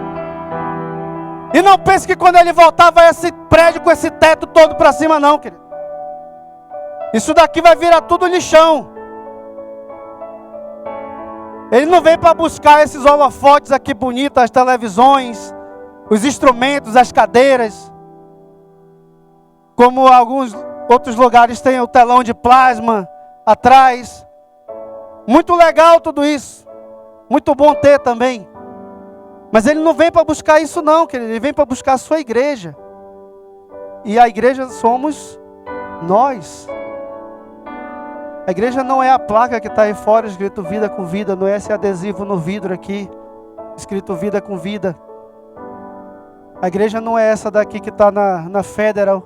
E não pense que quando ele voltar vai esse prédio com esse teto todo para cima, não, querido. Isso daqui vai virar tudo lixão. Ele não vem para buscar esses holofotes aqui bonitos, as televisões, os instrumentos, as cadeiras. Como alguns outros lugares têm o telão de plasma atrás. Muito legal tudo isso. Muito bom ter também. Mas ele não vem para buscar isso não, querido. Ele vem para buscar a sua igreja. E a igreja somos nós. A igreja não é a placa que está aí fora escrito vida com vida. Não é esse adesivo no vidro aqui escrito vida com vida. A igreja não é essa daqui que está na Federal.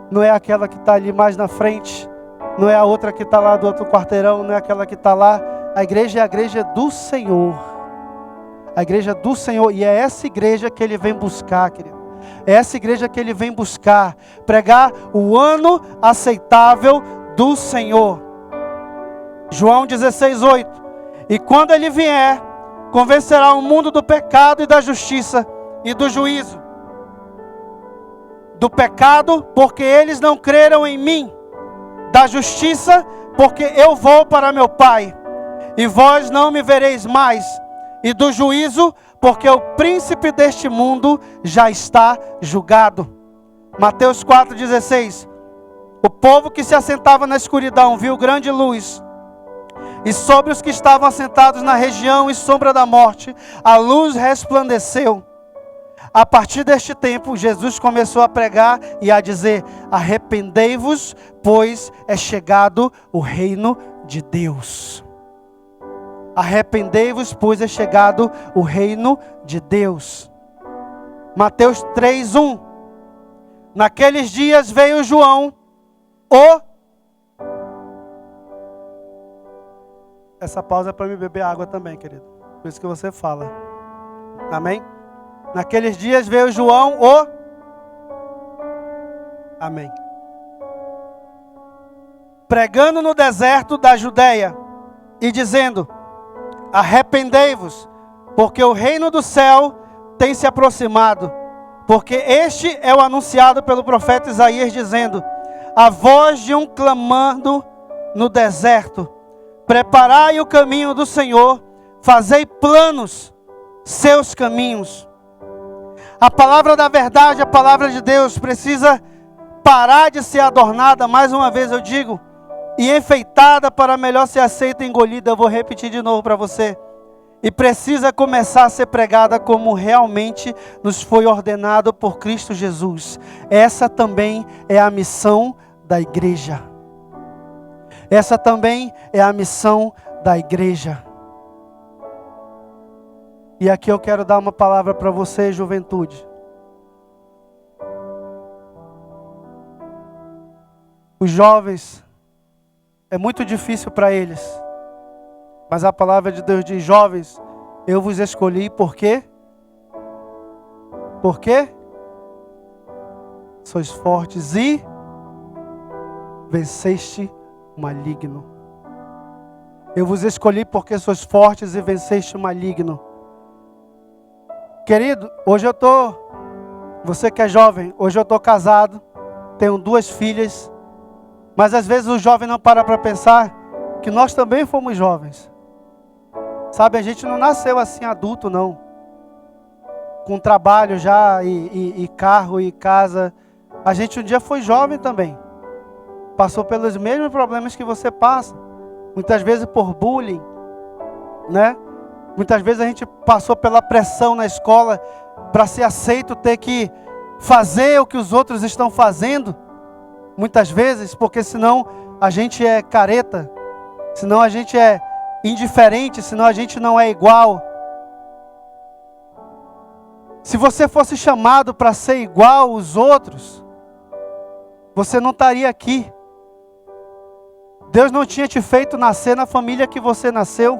Não é aquela que está ali mais na frente. Não é a outra que está lá do outro quarteirão. Não é aquela que está lá. A igreja é a igreja do Senhor. A igreja do Senhor, e é essa igreja que Ele vem buscar, querido. É essa igreja que Ele vem buscar, pregar o ano aceitável do Senhor. João 16:8. E quando ele vier, convencerá o mundo do pecado e da justiça e do juízo. Do pecado, porque eles não creram em mim. Da justiça, porque eu vou para meu Pai, e vós não me vereis mais. E do juízo, porque o príncipe deste mundo já está julgado. Mateus 4,16. O povo que se assentava na escuridão viu grande luz, e sobre os que estavam assentados na região e sombra da morte, a luz resplandeceu. A partir deste tempo, Jesus começou a pregar e a dizer: arrependei-vos, pois é chegado o reino de Deus. Arrependei-vos, pois é chegado o reino de Deus. Mateus 3:1. Naqueles dias veio João, Essa pausa é para me beber água também, querido. Por isso que você fala. Amém? Naqueles dias veio João, Amém. Pregando no deserto da Judeia e dizendo: arrependei-vos, porque o reino do céu tem se aproximado. Porque este é o anunciado pelo profeta Isaías, dizendo: a voz de um clamando no deserto, preparai o caminho do Senhor, fazei planos seus caminhos. A palavra da verdade, a palavra de Deus, precisa parar de ser adornada, mais uma vez eu digo, e enfeitada para melhor ser aceita e engolida. Eu vou repetir de novo para você. E precisa começar a ser pregada como realmente nos foi ordenado por Cristo Jesus. Essa também é a missão da igreja. Essa também é a missão da igreja. E aqui eu quero dar uma palavra para você, juventude. Os jovens, é muito difícil para eles. Mas a palavra de Deus diz: jovens, eu vos escolhi por quê? Por quê? Sois fortes e venceste o maligno. Eu vos escolhi porque sois fortes e venceste o maligno. Querido, você que é jovem, hoje eu estou casado, tenho 2 filhas, mas às vezes o jovem não para pensar que nós também fomos jovens. Sabe, a gente não nasceu assim adulto, não. Com trabalho já, e carro, e casa. A gente um dia foi jovem também. Passou pelos mesmos problemas que você passa. Muitas vezes por bullying, né? Muitas vezes a gente passou pela pressão na escola para ser aceito, ter que fazer o que os outros estão fazendo. Muitas vezes, porque senão a gente é careta, senão a gente é indiferente, senão a gente não é igual. Se você fosse chamado para ser igual aos outros, você não estaria aqui. Deus não tinha te feito nascer na família que você nasceu.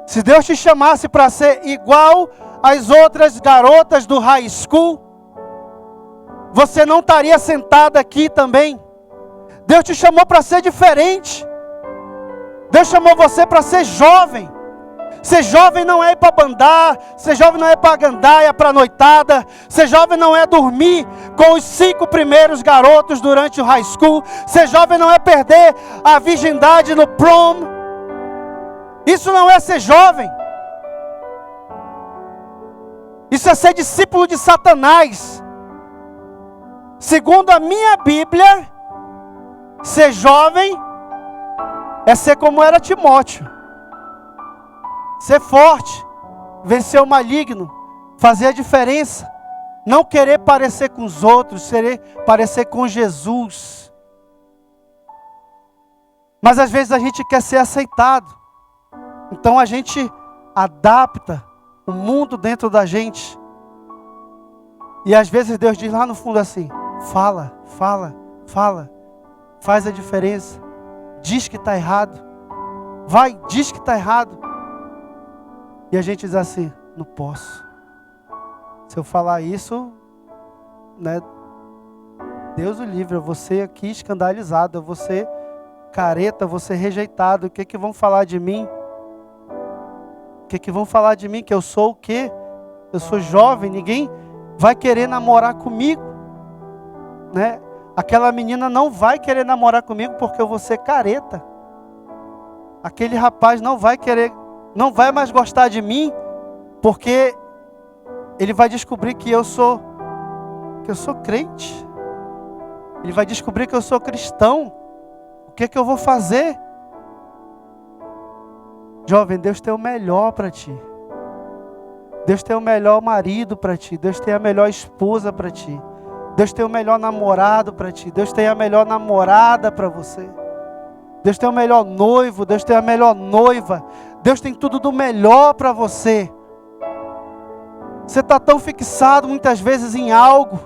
Se Deus te chamasse para ser igual às outras garotas do high school, você não estaria sentado aqui também. Deus te chamou para ser diferente. Deus chamou você para ser jovem. Ser jovem não é ir para bandar. Ser jovem não é para gandaia, para noitada. Ser jovem não é dormir com os 5 primeiros garotos durante o high school. Ser jovem não é perder a virgindade no prom. Isso não é ser jovem. Isso é ser discípulo de Satanás. Segundo a minha Bíblia, ser jovem é ser como era Timóteo. Ser forte, vencer o maligno, fazer a diferença. Não querer parecer com os outros, querer parecer com Jesus. Mas às vezes a gente quer ser aceitado. Então a gente adapta o mundo dentro da gente. E às vezes Deus diz lá no fundo assim: fala, faz a diferença. Diz que está errado. Vai, diz que está errado. E a gente diz assim: não posso. Se eu falar isso, né, Deus o livre, eu vou ser aqui escandalizado, eu vou ser careta, vou ser rejeitado. O que que vão falar de mim? O que que vão falar de mim? Que eu sou o quê? Eu sou jovem, ninguém vai querer namorar comigo, né? Aquela menina não vai querer namorar comigo porque eu vou ser careta. Aquele rapaz não vai mais gostar de mim porque ele vai descobrir que eu sou crente. Ele vai descobrir que eu sou cristão. O que que eu vou fazer? Jovem, Deus tem o melhor para ti. Deus tem o melhor marido para ti. Deus tem a melhor esposa para ti. Deus tem o melhor namorado para ti. Deus tem a melhor namorada para você. Deus tem o melhor noivo. Deus tem a melhor noiva. Deus tem tudo do melhor para você. Você está tão fixado muitas vezes em algo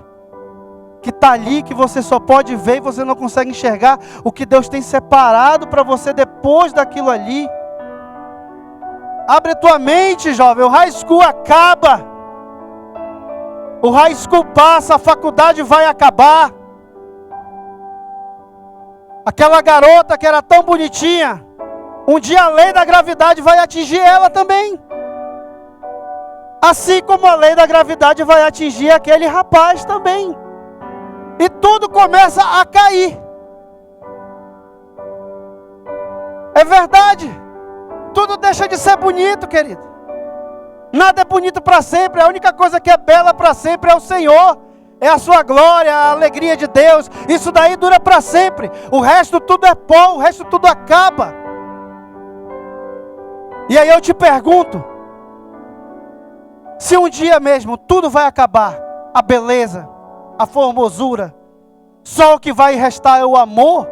que está ali, que você só pode ver e você não consegue enxergar o que Deus tem separado para você depois daquilo ali. Abre a tua mente, jovem. O high school acaba. O high school passa, a faculdade vai acabar. Aquela garota que era tão bonitinha, um dia a lei da gravidade vai atingir ela também. Assim como a lei da gravidade vai atingir aquele rapaz também. E tudo começa a cair. É verdade. Tudo deixa de ser bonito, querido. Nada é bonito para sempre. A única coisa que é bela para sempre é o Senhor. É a sua glória, a alegria de Deus. Isso daí dura para sempre. O resto tudo é pó, o resto tudo acaba. E aí eu te pergunto, se um dia mesmo tudo vai acabar, a beleza, a formosura, só o que vai restar é o amor,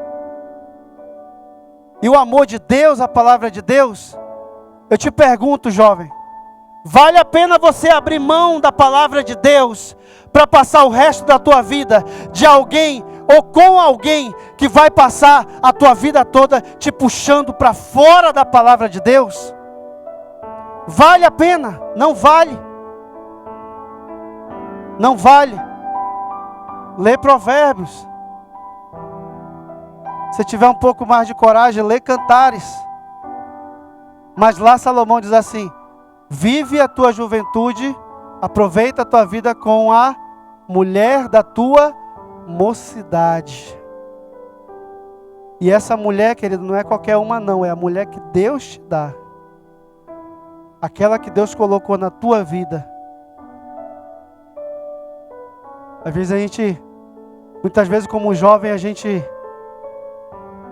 e o amor de Deus, a palavra de Deus, eu te pergunto, jovem, vale a pena você abrir mão da palavra de Deus para passar o resto da tua vida de alguém ou com alguém que vai passar a tua vida toda te puxando para fora da palavra de Deus? Vale a pena? Não vale. Não vale. Lê Provérbios. Se tiver um pouco mais de coragem, lê Cantares. Mas lá Salomão diz assim: vive a tua juventude, aproveita a tua vida com a mulher da tua mocidade. E essa mulher, querido, não é qualquer uma não, é a mulher que Deus te dá. Aquela que Deus colocou na tua vida. Às vezes muitas vezes como jovem a gente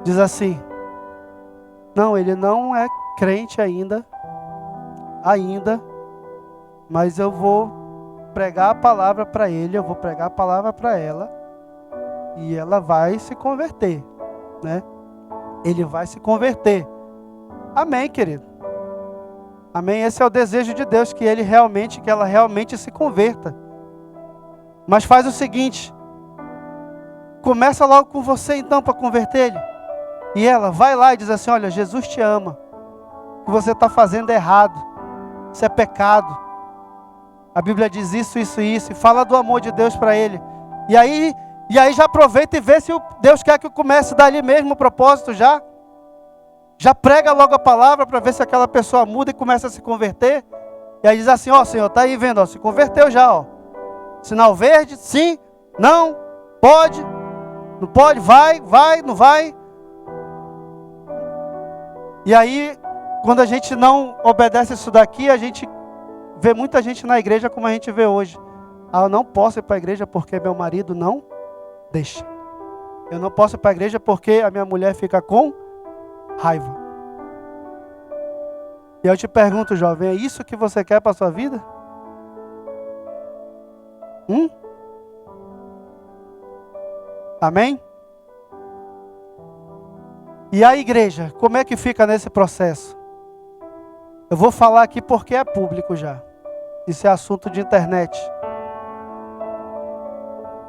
diz assim: não, ele não é crente ainda, mas eu vou pregar a palavra para ele, eu vou pregar a palavra para ela, e ela vai se converter, né? Ele vai se converter. Amém, querido. Amém. Esse é o desejo de Deus, que ela realmente se converta. Mas faz o seguinte: começa logo com você então para converter ele. E ela vai lá e diz assim: olha, Jesus te ama. O que você está fazendo é errado. Isso é pecado. A Bíblia diz isso, isso e isso. E fala do amor de Deus para ele. E aí já aproveita e vê se Deus quer que comece dali mesmo o propósito já. Já prega logo a palavra para ver se aquela pessoa muda e começa a se converter. E aí diz assim: ó, Senhor, está aí vendo, ó, se converteu já, ó. Sinal verde, sim, não, pode, não pode, vai, não vai. E aí, quando a gente não obedece isso daqui, a gente vê muita gente na igreja como a gente vê hoje. Ah, eu não posso ir para a igreja porque meu marido não deixa. Eu não posso ir para a igreja porque a minha mulher fica com raiva. E eu te pergunto, jovem, é isso que você quer para a sua vida? Amém? E a igreja, como é que fica nesse processo? Eu vou falar aqui porque é público já. Isso é assunto de internet.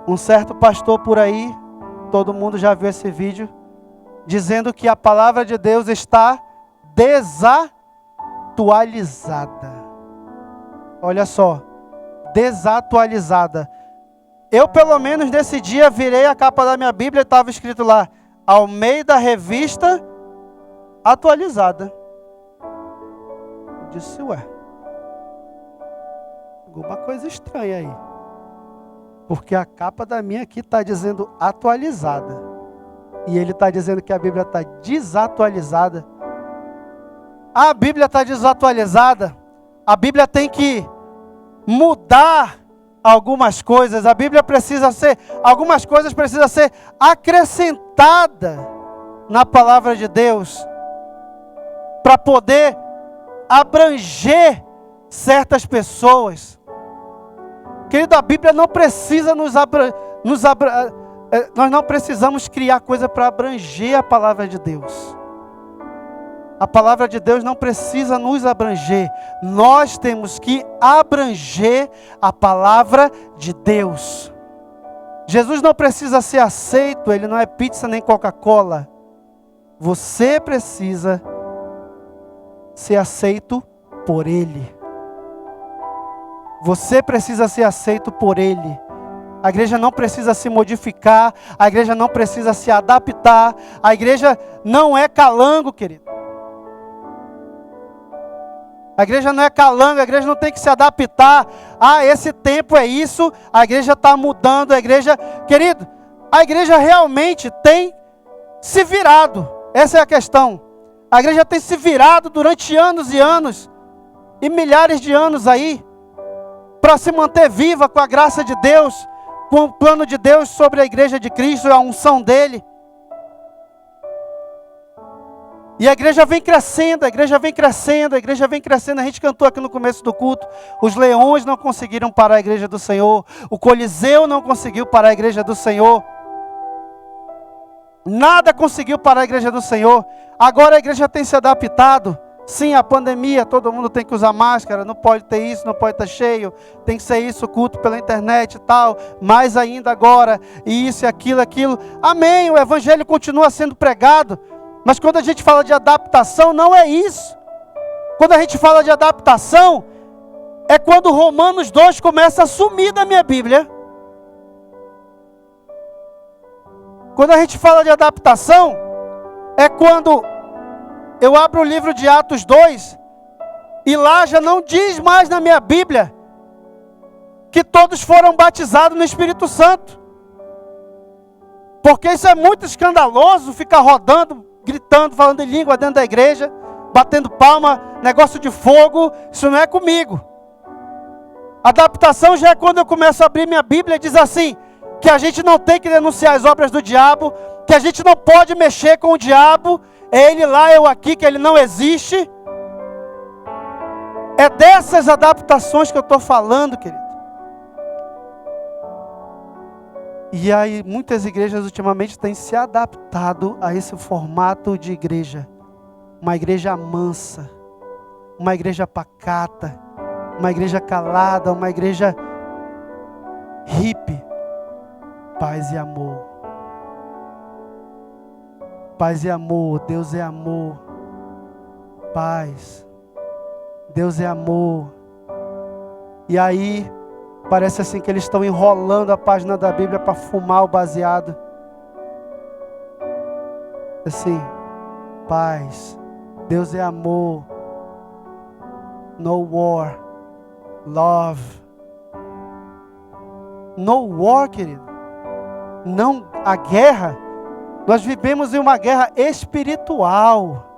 Um certo pastor por aí, todo mundo já viu esse vídeo, dizendo que a palavra de Deus está desatualizada. Olha só, desatualizada. Eu, pelo menos nesse dia, virei a capa da minha Bíblia e estava escrito lá: Almeida Revista Atualizada. Eu disse, ué, alguma coisa estranha aí. Porque a capa da minha aqui está dizendo atualizada. E ele está dizendo que a Bíblia está desatualizada. A Bíblia está desatualizada. A Bíblia tem que mudar algumas coisas. A Bíblia precisa ser, algumas coisas precisam ser acrescentadas na palavra de Deus, para poder abranger certas pessoas. Querido, a Bíblia não precisa nós não precisamos criar coisa para abranger a palavra de Deus. A palavra de Deus não precisa nos abranger. Nós temos que abranger a palavra de Deus. Jesus não precisa ser aceito, ele não é pizza nem Coca-Cola. Você precisa ser aceito por ele. Você precisa ser aceito por ele. A igreja não precisa se modificar, a igreja não precisa se adaptar, a igreja não é calango, querido. A igreja não é calango, a igreja não tem que se adaptar. Ah, esse tempo é isso, a igreja está mudando, a igreja... Querido, a igreja realmente tem se virado. Essa é a questão. A igreja tem se virado durante anos e anos, e milhares de anos aí, para se manter viva com a graça de Deus, com o plano de Deus sobre a igreja de Cristo e a unção dele. E a igreja vem crescendo, a igreja vem crescendo, a igreja vem crescendo. A gente cantou aqui no começo do culto. Os leões não conseguiram parar a igreja do Senhor. O Coliseu não conseguiu parar a igreja do Senhor. Nada conseguiu parar a igreja do Senhor. Agora a igreja tem se adaptado. Sim, a pandemia, todo mundo tem que usar máscara. Não pode ter isso, não pode estar cheio. Tem que ser isso, culto pela internet e tal. Mais ainda agora, e isso e aquilo, aquilo. Amém, o evangelho continua sendo pregado. Mas quando a gente fala de adaptação, não é isso. Quando a gente fala de adaptação, é quando Romanos 2 começa a sumir da minha Bíblia. Quando a gente fala de adaptação, é quando eu abro o livro de Atos 2, e lá já não diz mais na minha Bíblia que todos foram batizados no Espírito Santo. Porque isso é muito escandaloso, ficar rodando, gritando, falando em língua dentro da igreja, batendo palma, negócio de fogo. Isso não é comigo. Adaptação já é quando eu começo a abrir minha Bíblia e diz assim, que a gente não tem que denunciar as obras do diabo, que a gente não pode mexer com o diabo, é ele lá, eu aqui, que ele não existe. É dessas adaptações que eu estou falando, querido. E aí muitas igrejas ultimamente têm se adaptado a esse formato de igreja. Uma igreja mansa, uma igreja pacata, uma igreja calada, uma igreja hippie. Paz e amor. Paz e amor, Deus é amor. Paz. Deus é amor. E aí parece assim que eles estão enrolando a página da Bíblia para fumar o baseado. Assim, paz, Deus é amor, no war, love. No war, querido. Não a guerra. Nós vivemos em uma guerra espiritual.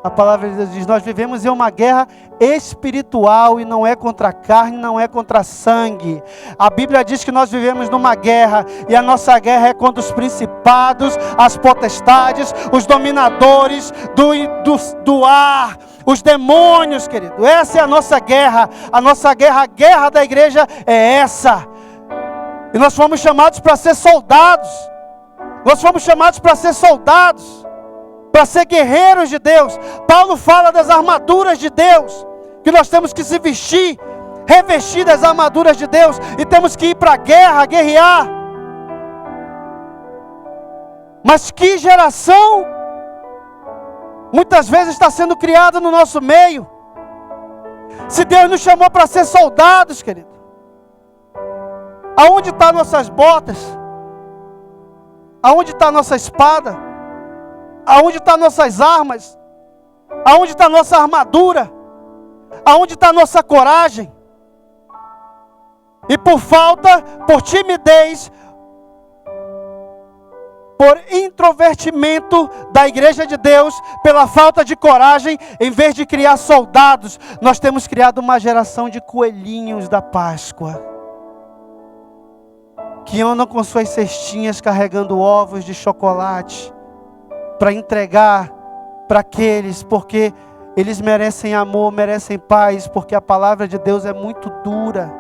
A palavra de Deus diz, nós vivemos em uma guerra espiritual e não é contra a carne, não é contra sangue. A Bíblia diz que nós vivemos numa guerra e a nossa guerra é contra os principados, as potestades, os dominadores do ar, os demônios, querido. Essa é a nossa guerra. A nossa guerra, a guerra da igreja é essa. E nós fomos chamados para ser soldados. Nós fomos chamados para ser soldados, para ser guerreiros de Deus. Paulo fala das armaduras de Deus, que nós temos que se vestir, revestir das armaduras de Deus, e temos que ir para a guerra, guerrear. Mas que geração muitas vezes está sendo criada no nosso meio. Se Deus nos chamou para ser soldados, querido, aonde estão nossas botas? Aonde está a nossa espada? Aonde estão nossas armas? Aonde está a nossa armadura? Aonde está a nossa coragem? E por falta, por timidez, por introvertimento da igreja de Deus, pela falta de coragem, em vez de criar soldados, nós temos criado uma geração de coelhinhos da Páscoa, que andam com suas cestinhas carregando ovos de chocolate, para entregar para aqueles, porque eles merecem amor, merecem paz, porque a palavra de Deus é muito dura.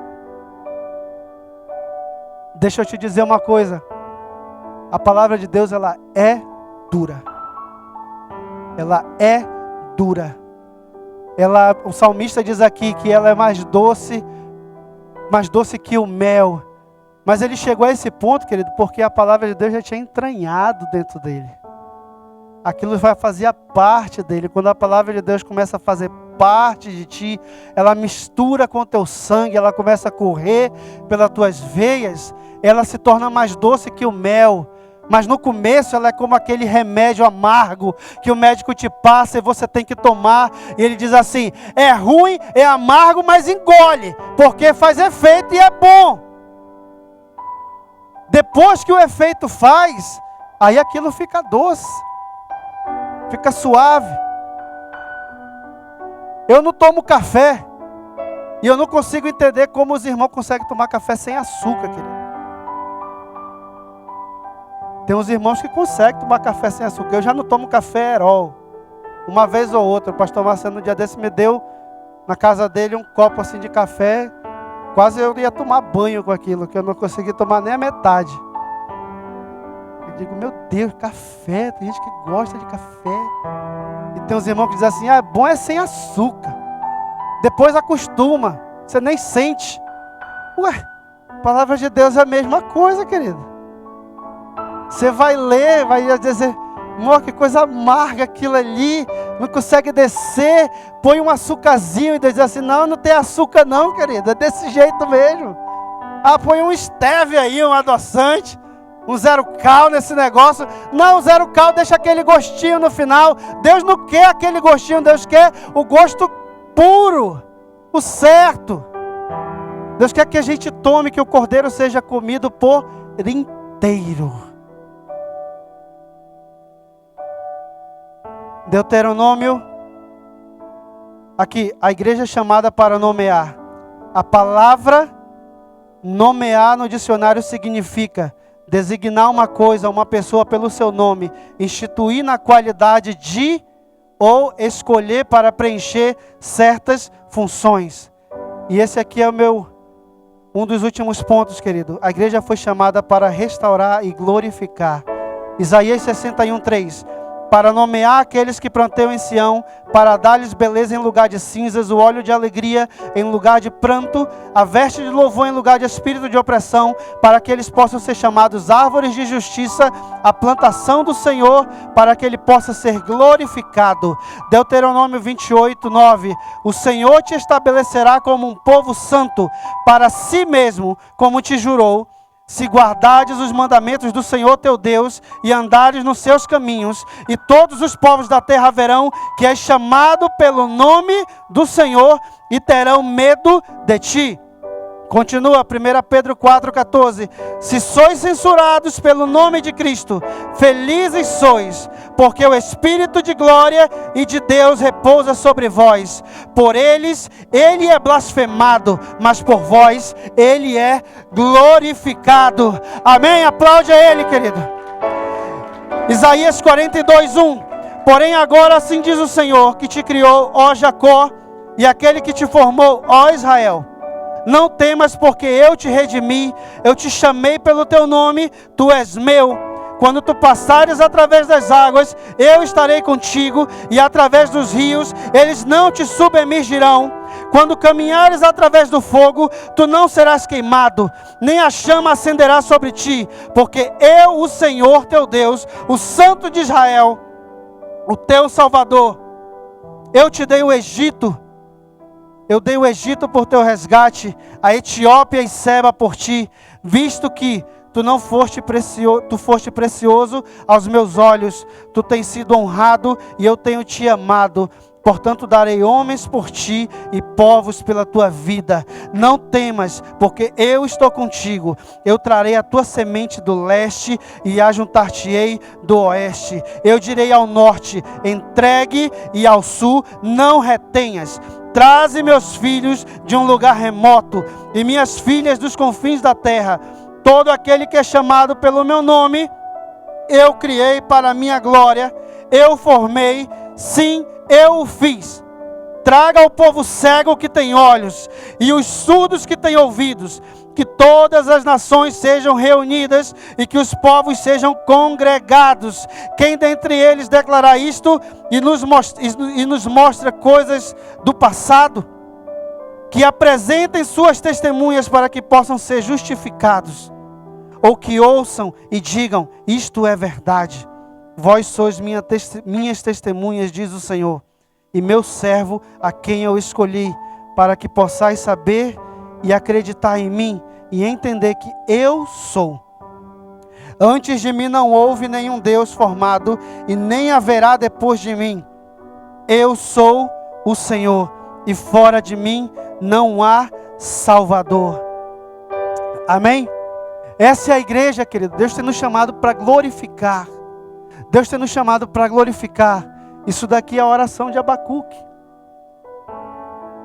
Deixa eu te dizer uma coisa, a palavra de Deus, ela é dura. Ela é dura. O salmista diz aqui que ela é mais doce que o mel. Mas ele chegou a esse ponto, querido, porque a palavra de Deus já tinha entranhado dentro dele. Aquilo vai fazer parte dele. Quando a palavra de Deus começa a fazer parte de ti, ela mistura com o teu sangue, ela começa a correr pelas tuas veias, ela se torna mais doce que o mel. Mas no começo ela é como aquele remédio amargo que o médico te passa e você tem que tomar. E ele diz assim, é ruim, é amargo, mas engole, porque faz efeito e é bom. Depois que o efeito faz, aí aquilo fica doce, fica suave. Eu não tomo café, e eu não consigo entender como os irmãos conseguem tomar café sem açúcar, querido. Tem uns irmãos que conseguem tomar café sem açúcar. Eu já não tomo café Herol. Uma vez ou outra, o pastor Marcelo no dia desse me deu na casa dele um copo assim de café. Quase eu ia tomar banho com aquilo, que eu não consegui tomar nem a metade. Eu digo, meu Deus, café, tem gente que gosta de café. E tem uns irmãos que dizem assim, bom é sem açúcar. Depois acostuma, você nem sente. Ué, a palavra de Deus é a mesma coisa, querido. Você vai ler, vai dizer, amor, que coisa amarga aquilo ali, não consegue descer, põe um açúcarzinho e diz assim, não tem açúcar não, querido, é desse jeito mesmo. Põe um stevia aí, um adoçante, um zero cal nesse negócio. Não, zero cal deixa aquele gostinho no final. Deus não quer aquele gostinho, Deus quer o gosto puro, o certo. Deus quer que a gente tome, que o cordeiro seja comido por inteiro. Deuteronômio, aqui, a igreja é chamada para nomear. A palavra nomear no dicionário significa designar uma coisa, uma pessoa pelo seu nome, instituir na qualidade de ou escolher para preencher certas funções. E esse aqui é um dos últimos pontos, querido. A igreja foi chamada para restaurar e glorificar. Isaías 61:3. Para nomear aqueles que planteiam em Sião, para dar-lhes beleza em lugar de cinzas, o óleo de alegria em lugar de pranto, a veste de louvor em lugar de espírito de opressão, para que eles possam ser chamados árvores de justiça, a plantação do Senhor, para que ele possa ser glorificado. Deuteronômio 28:9. O Senhor te estabelecerá como um povo santo para si mesmo, como te jurou, se guardares os mandamentos do Senhor teu Deus e andares nos seus caminhos, e todos os povos da terra verão que és chamado pelo nome do Senhor e terão medo de ti. Continua, 1 Pedro 4,14. Se sois censurados pelo nome de Cristo, felizes sois, porque o Espírito de glória e de Deus repousa sobre vós. Por eles, ele é blasfemado, mas por vós, ele é glorificado. Amém? Aplaude a ele, querido. Isaías 42:1. Porém agora assim diz o Senhor, que te criou, ó Jacó, e aquele que te formou, ó Israel. Não temas, porque eu te redimi, eu te chamei pelo teu nome, tu és meu. Quando tu passares através das águas, eu estarei contigo, e através dos rios, eles não te submergirão. Quando caminhares através do fogo, tu não serás queimado, nem a chama acenderá sobre ti, porque eu, o Senhor teu Deus, o Santo de Israel, o teu Salvador, eu te dei o Egito. Eu dei o Egito por teu resgate, a Etiópia e Seba por ti, visto que Tu foste precioso aos meus olhos. Tu tens sido honrado e eu tenho te amado. Portanto, darei homens por ti e povos pela tua vida. Não temas, porque eu estou contigo. Eu trarei a tua semente do leste e ajuntar-te-ei do oeste. Eu direi ao norte, entregue, e ao sul, não retenhas. Traze meus filhos de um lugar remoto e minhas filhas dos confins da terra. Todo aquele que é chamado pelo meu nome, eu criei para a minha glória. Eu formei, sim, eu o fiz. Traga ao povo cego que tem olhos e os surdos que têm ouvidos, que todas as nações sejam reunidas e que os povos sejam congregados. Quem dentre eles declarar isto e nos mostra coisas do passado? Que apresentem suas testemunhas para que possam ser justificados, ou que ouçam e digam, isto é verdade. Vós sois minhas testemunhas, diz o Senhor, e meu servo a quem eu escolhi, para que possais saber e acreditar em mim, e entender que eu sou. Antes de mim não houve nenhum Deus formado, e nem haverá depois de mim. Eu sou o Senhor, e fora de mim não há Salvador. Amém? Essa é a igreja, querido. Deus tem nos chamado para glorificar. Deus tem nos chamado para glorificar. Isso daqui é a oração de Abacuque.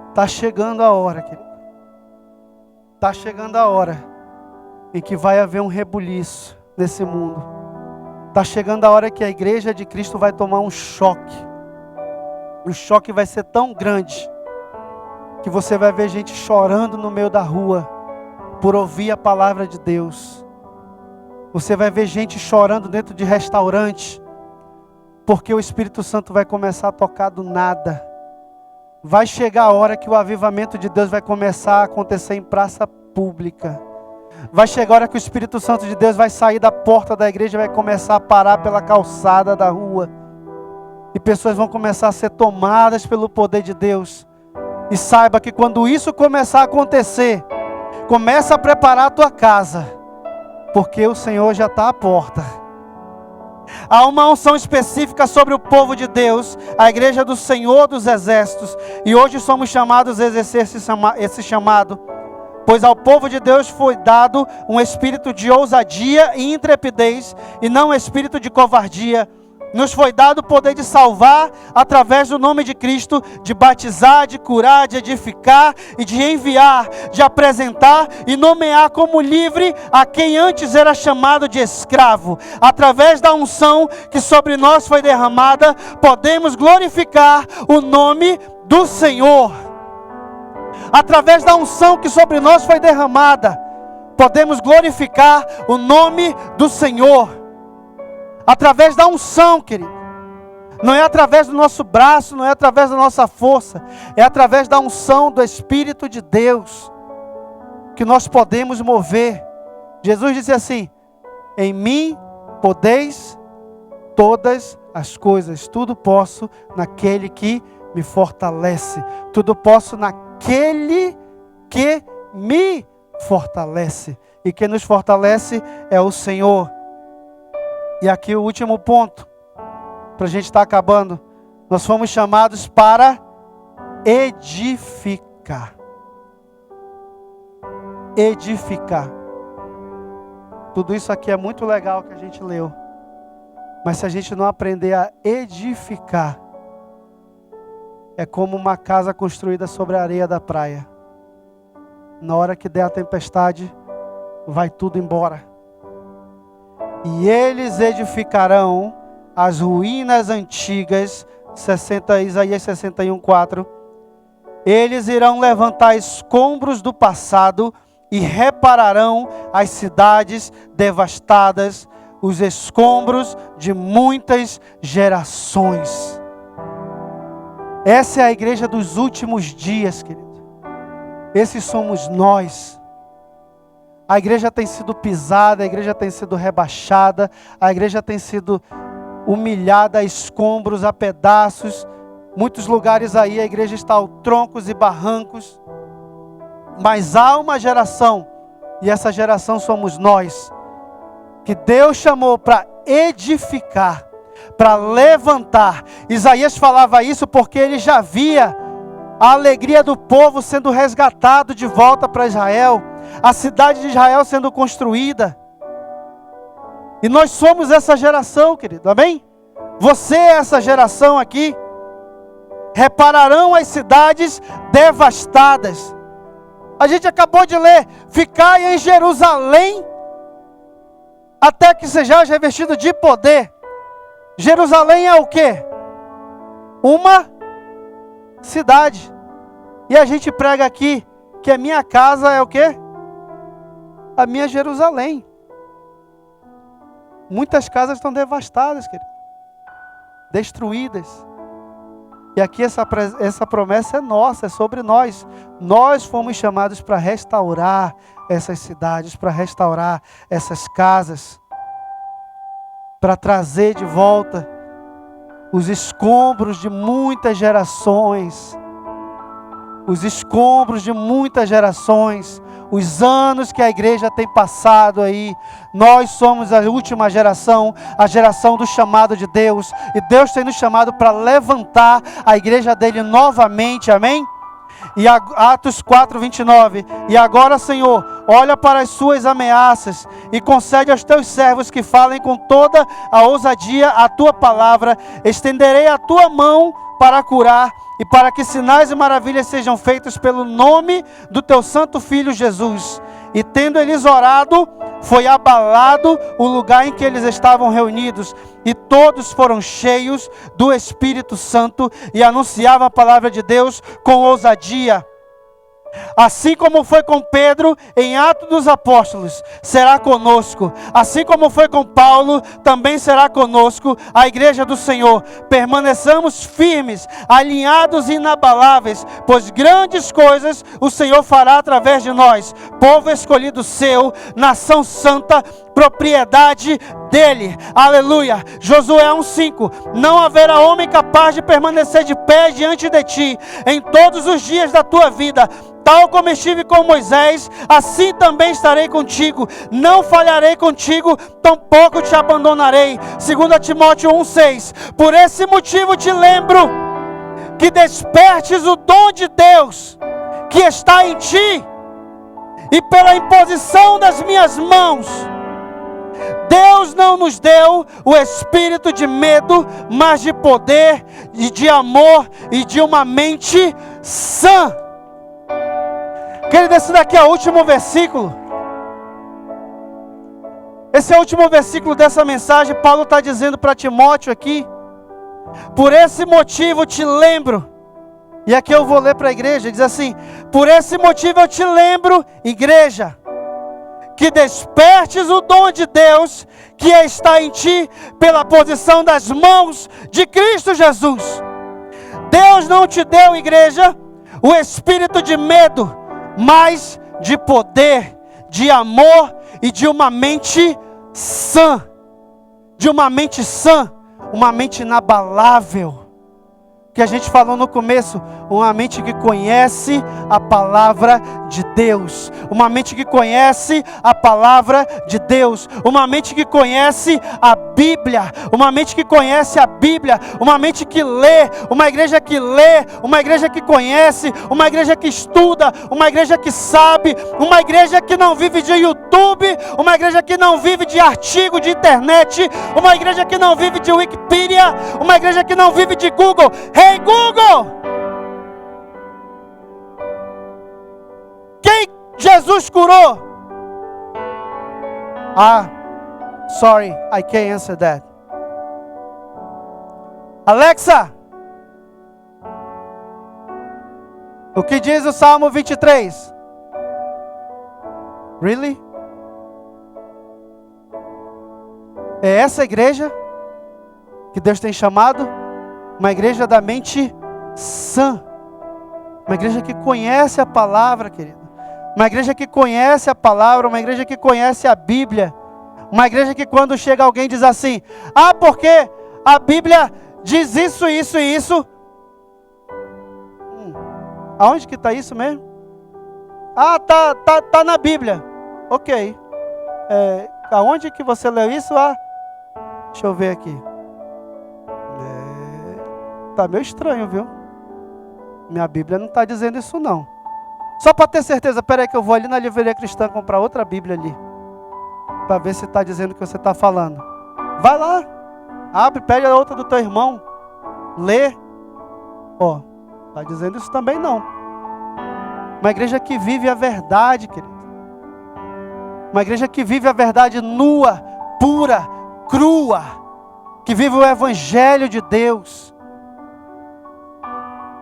Está chegando a hora, querido. Está chegando a hora em que vai haver um rebuliço nesse mundo. Está chegando a hora que a igreja de Cristo vai tomar um choque. O choque vai ser tão grande que você vai ver gente chorando no meio da rua por ouvir a palavra de Deus. Você vai ver gente chorando dentro de restaurante, porque o Espírito Santo vai começar a tocar do nada. Vai chegar a hora que o avivamento de Deus vai começar a acontecer em praça pública. Vai chegar a hora que o Espírito Santo de Deus vai sair da porta da igreja e vai começar a parar pela calçada da rua. E pessoas vão começar a ser tomadas pelo poder de Deus. E saiba que quando isso começar a acontecer, começa a preparar a tua casa, porque o Senhor já está à porta. Há uma unção específica sobre o povo de Deus, a igreja do Senhor dos Exércitos, e hoje somos chamados a exercer esse chamado, pois ao povo de Deus foi dado um espírito de ousadia e intrepidez, e não um espírito de covardia. Nos foi dado o poder de salvar através do nome de Cristo, de batizar, de curar, de edificar e de enviar, de apresentar e nomear como livre a quem antes era chamado de escravo. Através da unção que sobre nós foi derramada, podemos glorificar o nome do Senhor. Através da unção que sobre nós foi derramada, podemos glorificar o nome do Senhor. Através da unção, querido. Não é através do nosso braço, não é através da nossa força. É através da unção do Espírito de Deus que nós podemos mover. Jesus disse assim: em mim podeis todas as coisas. Tudo posso naquele que me fortalece. Tudo posso naquele que me fortalece. E quem nos fortalece é o Senhor. E aqui o último ponto, para a gente estar acabando. Nós fomos chamados para edificar. Edificar. Tudo isso aqui é muito legal que a gente leu. Mas se a gente não aprender a edificar, é como uma casa construída sobre a areia da praia. Na hora que der a tempestade, vai tudo embora. E eles edificarão as ruínas antigas, Isaías 61:4. Eles irão levantar escombros do passado e repararão as cidades devastadas, os escombros de muitas gerações. Essa é a igreja dos últimos dias, querido. Esses somos nós. A igreja tem sido pisada, a igreja tem sido rebaixada, a igreja tem sido humilhada a escombros, a pedaços. Muitos lugares aí a igreja está aos troncos e barrancos. Mas há uma geração, e essa geração somos nós, que Deus chamou para edificar, para levantar. Isaías falava isso porque ele já via a alegria do povo sendo resgatado de volta para Israel, a cidade de Israel sendo construída. E nós somos essa geração, querido, amém? Você é essa geração aqui. Repararão as cidades devastadas. A gente acabou de ler: ficai em Jerusalém, até que sejais revestido de poder. Jerusalém é o quê? Uma cidade. E a gente prega aqui que a minha casa é o quê? A minha Jerusalém. Muitas casas estão devastadas, querido, destruídas. E aqui essa promessa é nossa, é sobre nós. Nós fomos chamados para restaurar essas cidades, para restaurar essas casas, para trazer de volta os escombros de muitas gerações. Os escombros de muitas gerações, os anos que a igreja tem passado aí. Nós somos a última geração, a geração do chamado de Deus. E Deus tem nos chamado para levantar a igreja dele novamente, amém? E Atos 4:29. E agora, Senhor, olha para as suas ameaças e concede aos teus servos que falem com toda a ousadia a tua palavra. Estenderei a tua mão para curar e para que sinais e maravilhas sejam feitos pelo nome do teu santo Filho Jesus. E tendo eles orado, foi abalado o lugar em que eles estavam reunidos, e todos foram cheios do Espírito Santo e anunciavam a palavra de Deus com ousadia. Assim como foi com Pedro em Atos dos Apóstolos, será conosco. Assim como foi com Paulo, também será conosco a igreja do Senhor. Permaneçamos firmes, alinhados e inabaláveis, pois grandes coisas o Senhor fará através de nós. Povo escolhido seu, nação santa, propriedade dele. Aleluia. Josué 1:5. Não haverá homem capaz de permanecer de pé diante de ti em todos os dias da tua vida. Tal como estive com Moisés, assim também estarei contigo. Não falharei contigo, tampouco te abandonarei. 2 Timóteo 1:6. Por esse motivo te lembro que despertes o dom de Deus que está em ti, e pela imposição das minhas mãos. Deus não nos deu o espírito de medo, mas de poder e de amor e de uma mente sã. Querido, esse daqui é o último versículo. Esse é o último versículo dessa mensagem. Paulo está dizendo para Timóteo aqui: por esse motivo te lembro. E aqui eu vou ler para a igreja, diz assim: por esse motivo eu te lembro, igreja, que despertes o dom de Deus que está em ti pela posição das mãos de Cristo Jesus. Deus não te deu, igreja, o espírito de medo, mas de poder, de amor e de uma mente sã. De uma mente sã, uma mente inabalável. Que a gente falou no começo, uma mente que conhece a palavra de Deus, uma mente que conhece a palavra de Deus, uma mente que conhece a Bíblia, uma mente que conhece a Bíblia, uma mente que lê, uma igreja que lê, uma igreja que conhece, uma igreja que estuda, uma igreja que sabe, uma igreja que não vive de YouTube, uma igreja que não vive de artigo de internet, uma igreja que não vive de Wikipedia, uma igreja que não vive de Google. Hey Google! Quem Jesus curou? Sorry, I can't answer that. Alexa, o que diz o Salmo 23? Really? É essa igreja que Deus tem chamado? Uma igreja da mente sã. Uma igreja que conhece a palavra, querido. Uma igreja que conhece a palavra, uma igreja que conhece a Bíblia. Uma igreja que quando chega alguém diz assim: porque a Bíblia diz isso, isso e isso. Aonde que está isso mesmo? Tá na Bíblia. Ok. Aonde que você leu isso? Deixa eu ver aqui. Tá meio estranho, viu? Minha Bíblia não está dizendo isso não. Só para ter certeza, peraí que eu vou ali na livraria cristã comprar outra Bíblia ali. Para ver se está dizendo o que você está falando. Vai lá. Abre, pega a outra do teu irmão. Lê. Está dizendo isso também não. Uma igreja que vive a verdade, querido. Uma igreja que vive a verdade nua, pura, crua. Que vive o Evangelho de Deus.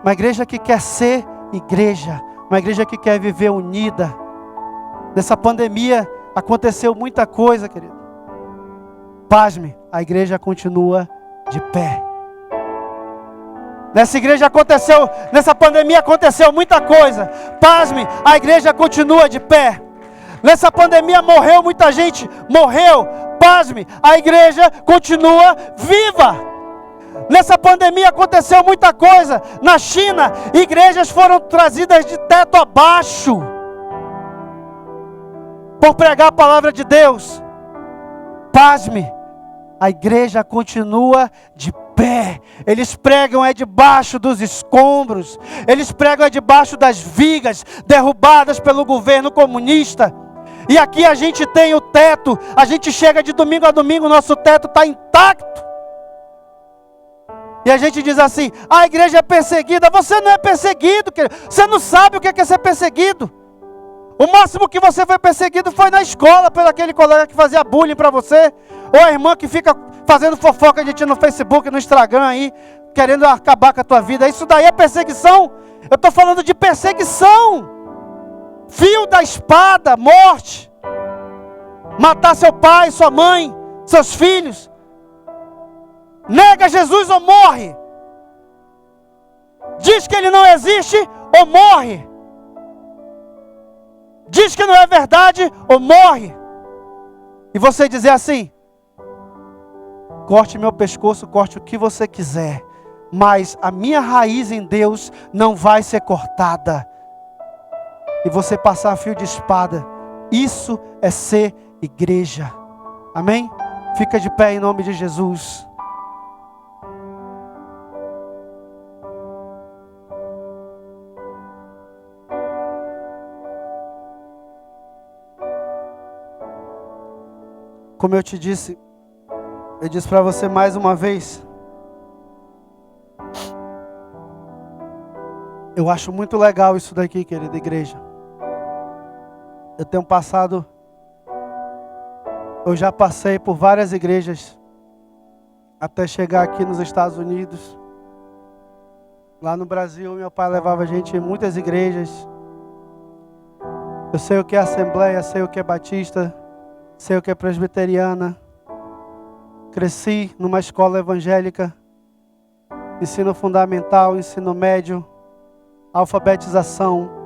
Uma igreja que quer ser igreja. Uma igreja que quer viver unida. Nessa pandemia aconteceu muita coisa, querido. Pasme, a igreja continua de pé. Nessa pandemia aconteceu muita coisa. Pasme, a igreja continua de pé. Nessa pandemia morreu muita gente. Morreu. Pasme, a igreja continua viva. Nessa pandemia aconteceu muita coisa. Na China, igrejas foram trazidas de teto abaixo por pregar a palavra de Deus. Pasme, a igreja continua de pé. Eles pregam debaixo dos escombros. Eles pregam debaixo das vigas derrubadas pelo governo comunista. E aqui a gente tem o teto. A gente chega de domingo a domingo, nosso teto está intacto. E a gente diz assim: a igreja é perseguida. Você não é perseguido, querido. Você não sabe o que é ser perseguido. O máximo que você foi perseguido foi na escola, pelo aquele colega que fazia bullying para você, ou a irmã que fica fazendo fofoca de ti no Facebook, no Instagram aí, querendo acabar com a tua vida. Isso daí é perseguição. Eu estou falando de perseguição. Fio da espada, morte. Matar seu pai, sua mãe, seus filhos. Nega Jesus ou morre. Diz que ele não existe ou morre. Diz que não é verdade ou morre. E você dizer assim: corte meu pescoço, corte o que você quiser, mas a minha raiz em Deus não vai ser cortada. E você passar fio de espada. Isso é ser igreja. Amém? Fica de pé em nome de Jesus. Como eu te disse, eu disse para você mais uma vez. Eu acho muito legal isso daqui, querida igreja. Eu tenho passado, eu já passei por várias igrejas, até chegar aqui nos Estados Unidos. Lá no Brasil, meu pai levava a gente em muitas igrejas. Eu sei o que é Assembleia, sei o que é Batista, sei o que é Presbiteriana. Cresci numa escola evangélica, ensino fundamental, ensino médio, alfabetização.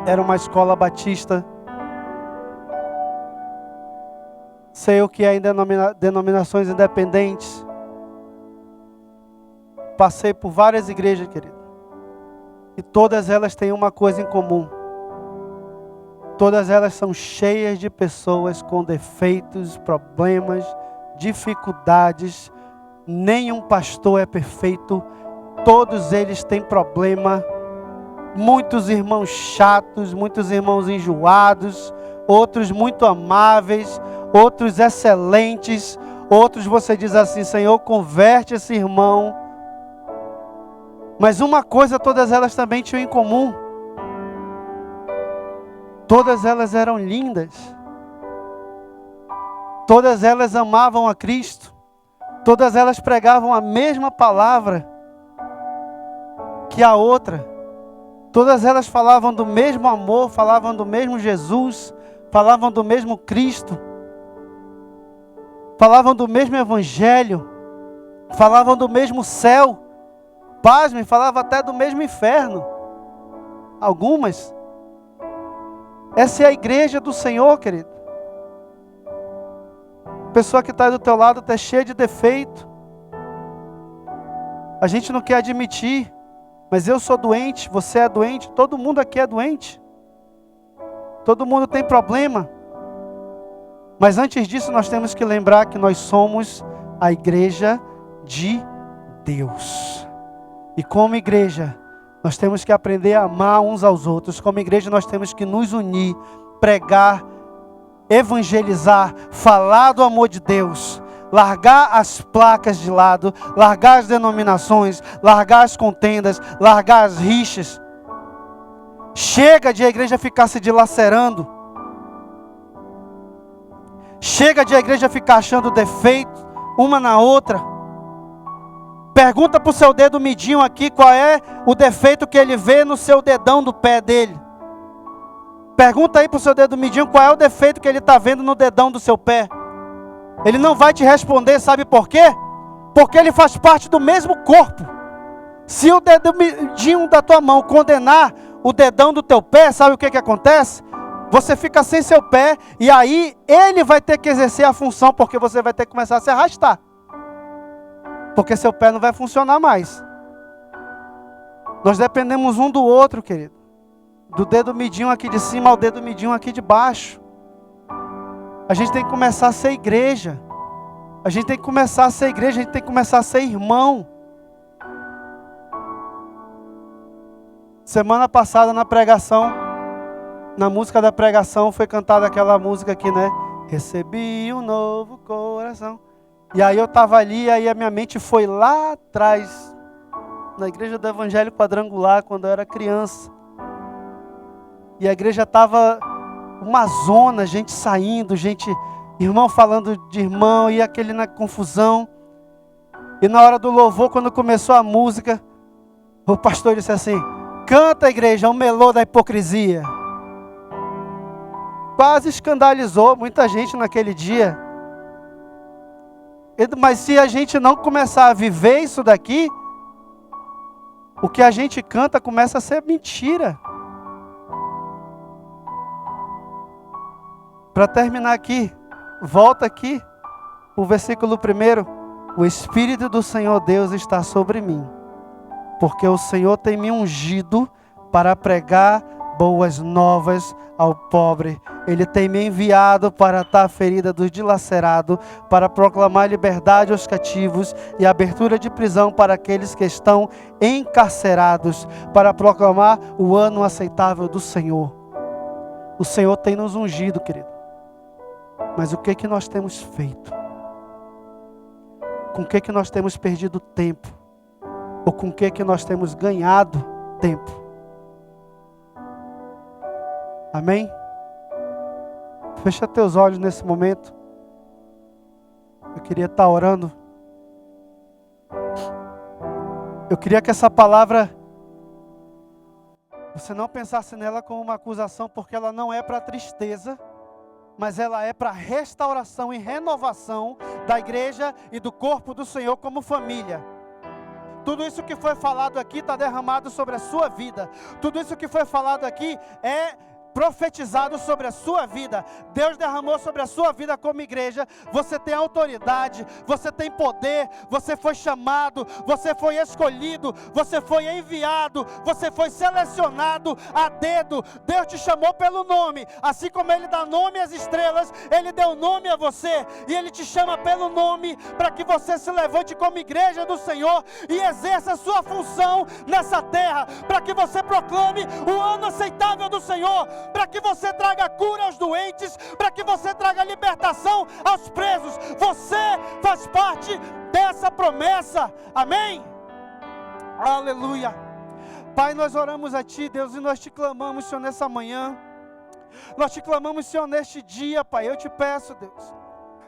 Era uma escola batista. Sei o que é em denominações independentes. Passei por várias igrejas, querido. E todas elas têm uma coisa em comum. Todas elas são cheias de pessoas com defeitos, problemas, dificuldades. Nenhum pastor é perfeito. Todos eles têm problema. Muitos irmãos chatos, muitos irmãos enjoados, outros muito amáveis, outros excelentes, outros você diz assim: Senhor, converte esse irmão. Mas uma coisa todas elas também tinham em comum. Todas elas eram lindas. Todas elas amavam a Cristo. Todas elas pregavam a mesma palavra que a outra. Todas elas falavam do mesmo amor, falavam do mesmo Jesus, falavam do mesmo Cristo, falavam do mesmo Evangelho, falavam do mesmo céu. Pasme, falava até do mesmo inferno. Algumas. Essa é a igreja do Senhor, querido. A pessoa que está do teu lado está cheia de defeito. A gente não quer admitir. Mas eu sou doente, você é doente, todo mundo aqui é doente. Todo mundo tem problema. Mas antes disso, nós temos que lembrar que nós somos a igreja de Deus. E como igreja, nós temos que aprender a amar uns aos outros. Como igreja, nós temos que nos unir, pregar, evangelizar, falar do amor de Deus, largar as placas de lado, largar as denominações, largar as contendas, largar as rixas. Chega de a igreja ficar se dilacerando. Chega de a igreja ficar achando defeito uma na outra. Pergunta para o seu dedo midinho aqui qual é o defeito que ele vê no seu dedão do pé dele. Pergunta aí para o seu dedo midinho qual é o defeito que ele está vendo no dedão do seu pé. Ele não vai te responder, sabe por quê? Porque ele faz parte do mesmo corpo. Se o dedo midinho da tua mão condenar o dedão do teu pé, sabe o que acontece? Você fica sem seu pé e aí ele vai ter que exercer a função, porque você vai ter que começar a se arrastar. Porque seu pé não vai funcionar mais. Nós dependemos um do outro, querido. Do dedo midinho aqui de cima ao dedo midinho aqui de baixo. A gente tem que começar a ser igreja. A gente tem que começar a ser igreja, a gente tem que começar a ser irmão. Semana passada na pregação, na música da pregação, foi cantada aquela música aqui, né? Recebi um novo coração. E aí eu estava ali, aí a minha mente foi lá atrás, na igreja do Evangelho Quadrangular, quando eu era criança. E a igreja estava uma zona, gente saindo, gente, irmão falando de irmão, e aquele na confusão. E na hora do louvor, quando começou a música, o pastor disse assim: canta, igreja, um melô da hipocrisia. Quase escandalizou muita gente naquele dia. Mas se a gente não começar a viver isso daqui, o que a gente canta começa a ser mentira. Para terminar aqui, volta aqui, o versículo 1. O Espírito do Senhor Deus está sobre mim, porque o Senhor tem me ungido para pregar boas novas ao pobre. Ele tem me enviado para atar a ferida dos dilacerados, para proclamar liberdade aos cativos e abertura de prisão para aqueles que estão encarcerados, para proclamar o ano aceitável do Senhor. O Senhor tem nos ungido, querido. Mas o que nós temos feito? Com o que nós temos perdido tempo? Ou com o que nós temos ganhado tempo? Amém? Fecha teus olhos nesse momento. Eu queria estar orando. Eu queria que essa palavra, você não pensasse nela como uma acusação, porque ela não é para tristeza, mas ela é para restauração e renovação da igreja e do corpo do Senhor como família. Tudo isso que foi falado aqui está derramado sobre a sua vida. Tudo isso que foi falado aqui é profetizado sobre a sua vida. Deus derramou sobre a sua vida como igreja. Você tem autoridade, você tem poder, você foi chamado, você foi escolhido, você foi enviado, você foi selecionado a dedo. Deus te chamou pelo nome, assim como Ele dá nome às estrelas, Ele deu nome a você, e Ele te chama pelo nome, para que você se levante como igreja do Senhor, e exerça a sua função nessa terra, para que você proclame o ano aceitável do Senhor, para que você traga cura aos doentes, para que você traga libertação aos presos. Você faz parte dessa promessa, amém? Aleluia. Pai, nós oramos a Ti, Deus, e nós te clamamos, Senhor, nessa manhã. Nós te clamamos, Senhor, neste dia, Pai. Eu te peço, Deus,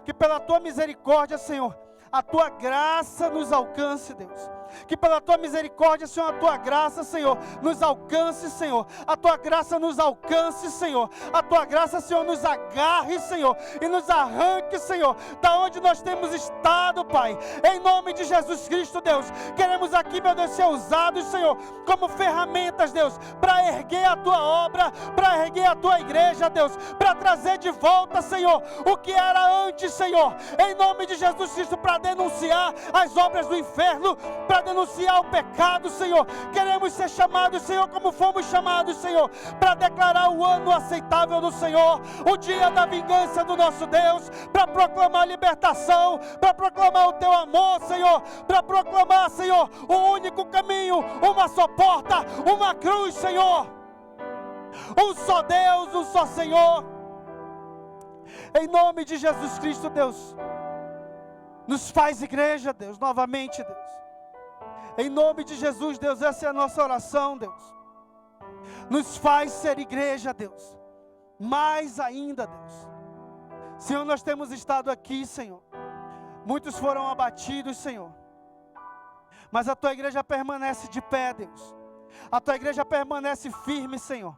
que pela Tua misericórdia, Senhor, a Tua graça nos alcance, Deus. Que pela Tua misericórdia, Senhor, a Tua graça, Senhor, nos alcance, Senhor. A Tua graça nos alcance, Senhor. A Tua graça, Senhor, nos agarre, Senhor, e nos arranque, Senhor, da onde nós temos estado, Pai. Em nome de Jesus Cristo, Deus, queremos aqui, meu Deus, ser usados, Senhor, como ferramentas, Deus, para erguer a Tua obra, para erguer a Tua igreja, Deus, para trazer de volta, Senhor, o que era antes, Senhor, em nome de Jesus Cristo, para para denunciar as obras do inferno, para denunciar o pecado, Senhor. Queremos ser chamados, Senhor, como fomos chamados, Senhor, para declarar o ano aceitável do Senhor, o dia da vingança do nosso Deus, para proclamar libertação, para proclamar o teu amor, Senhor, para proclamar, Senhor, o único caminho, uma só porta, uma cruz, Senhor. Um só Deus, um só Senhor. Em nome de Jesus Cristo, Deus, nos faz igreja, Deus, novamente, Deus. Em nome de Jesus, Deus, essa é a nossa oração, Deus. Nos faz ser igreja, Deus. Mais ainda, Deus. Senhor, nós temos estado aqui, Senhor. Muitos foram abatidos, Senhor. Mas a tua igreja permanece de pé, Deus. A tua igreja permanece firme, Senhor.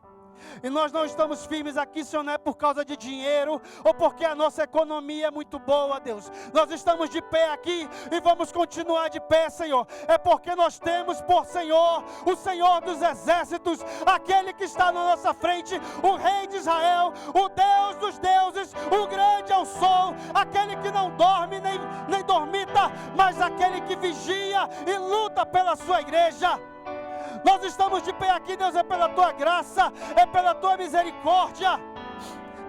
E nós não estamos firmes aqui, Senhor, não é por causa de dinheiro ou porque a nossa economia é muito boa, Deus. Nós estamos de pé aqui e vamos continuar de pé, Senhor. É porque nós temos por Senhor, o Senhor dos exércitos, aquele que está na nossa frente, o Rei de Israel, o Deus dos deuses, o grande eu sou, aquele que não dorme nem dormita, mas aquele que vigia e luta pela sua igreja. Nós estamos de pé aqui, Deus, é pela tua graça, é pela tua misericórdia.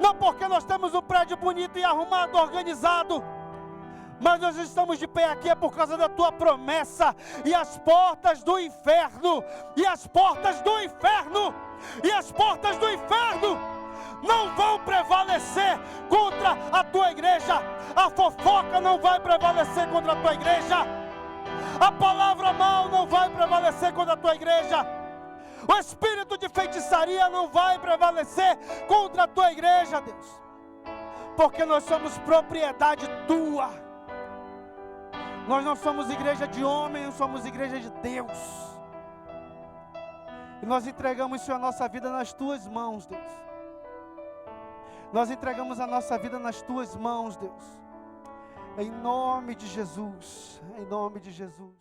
Não porque nós temos um prédio bonito e arrumado, organizado, mas nós estamos de pé aqui é por causa da tua promessa. E as portas do inferno, e as portas do inferno, e as portas do inferno não vão prevalecer contra a tua igreja. A fofoca não vai prevalecer contra a tua igreja. A palavra mal não vai prevalecer contra a tua igreja. O espírito de feitiçaria não vai prevalecer contra a tua igreja, Deus. Porque nós somos propriedade tua. Nós não somos igreja de homem, não somos igreja de Deus. E nós entregamos, Senhor, a nossa vida nas tuas mãos, Deus. Nós entregamos a nossa vida nas tuas mãos, Deus. Em nome de Jesus, em nome de Jesus.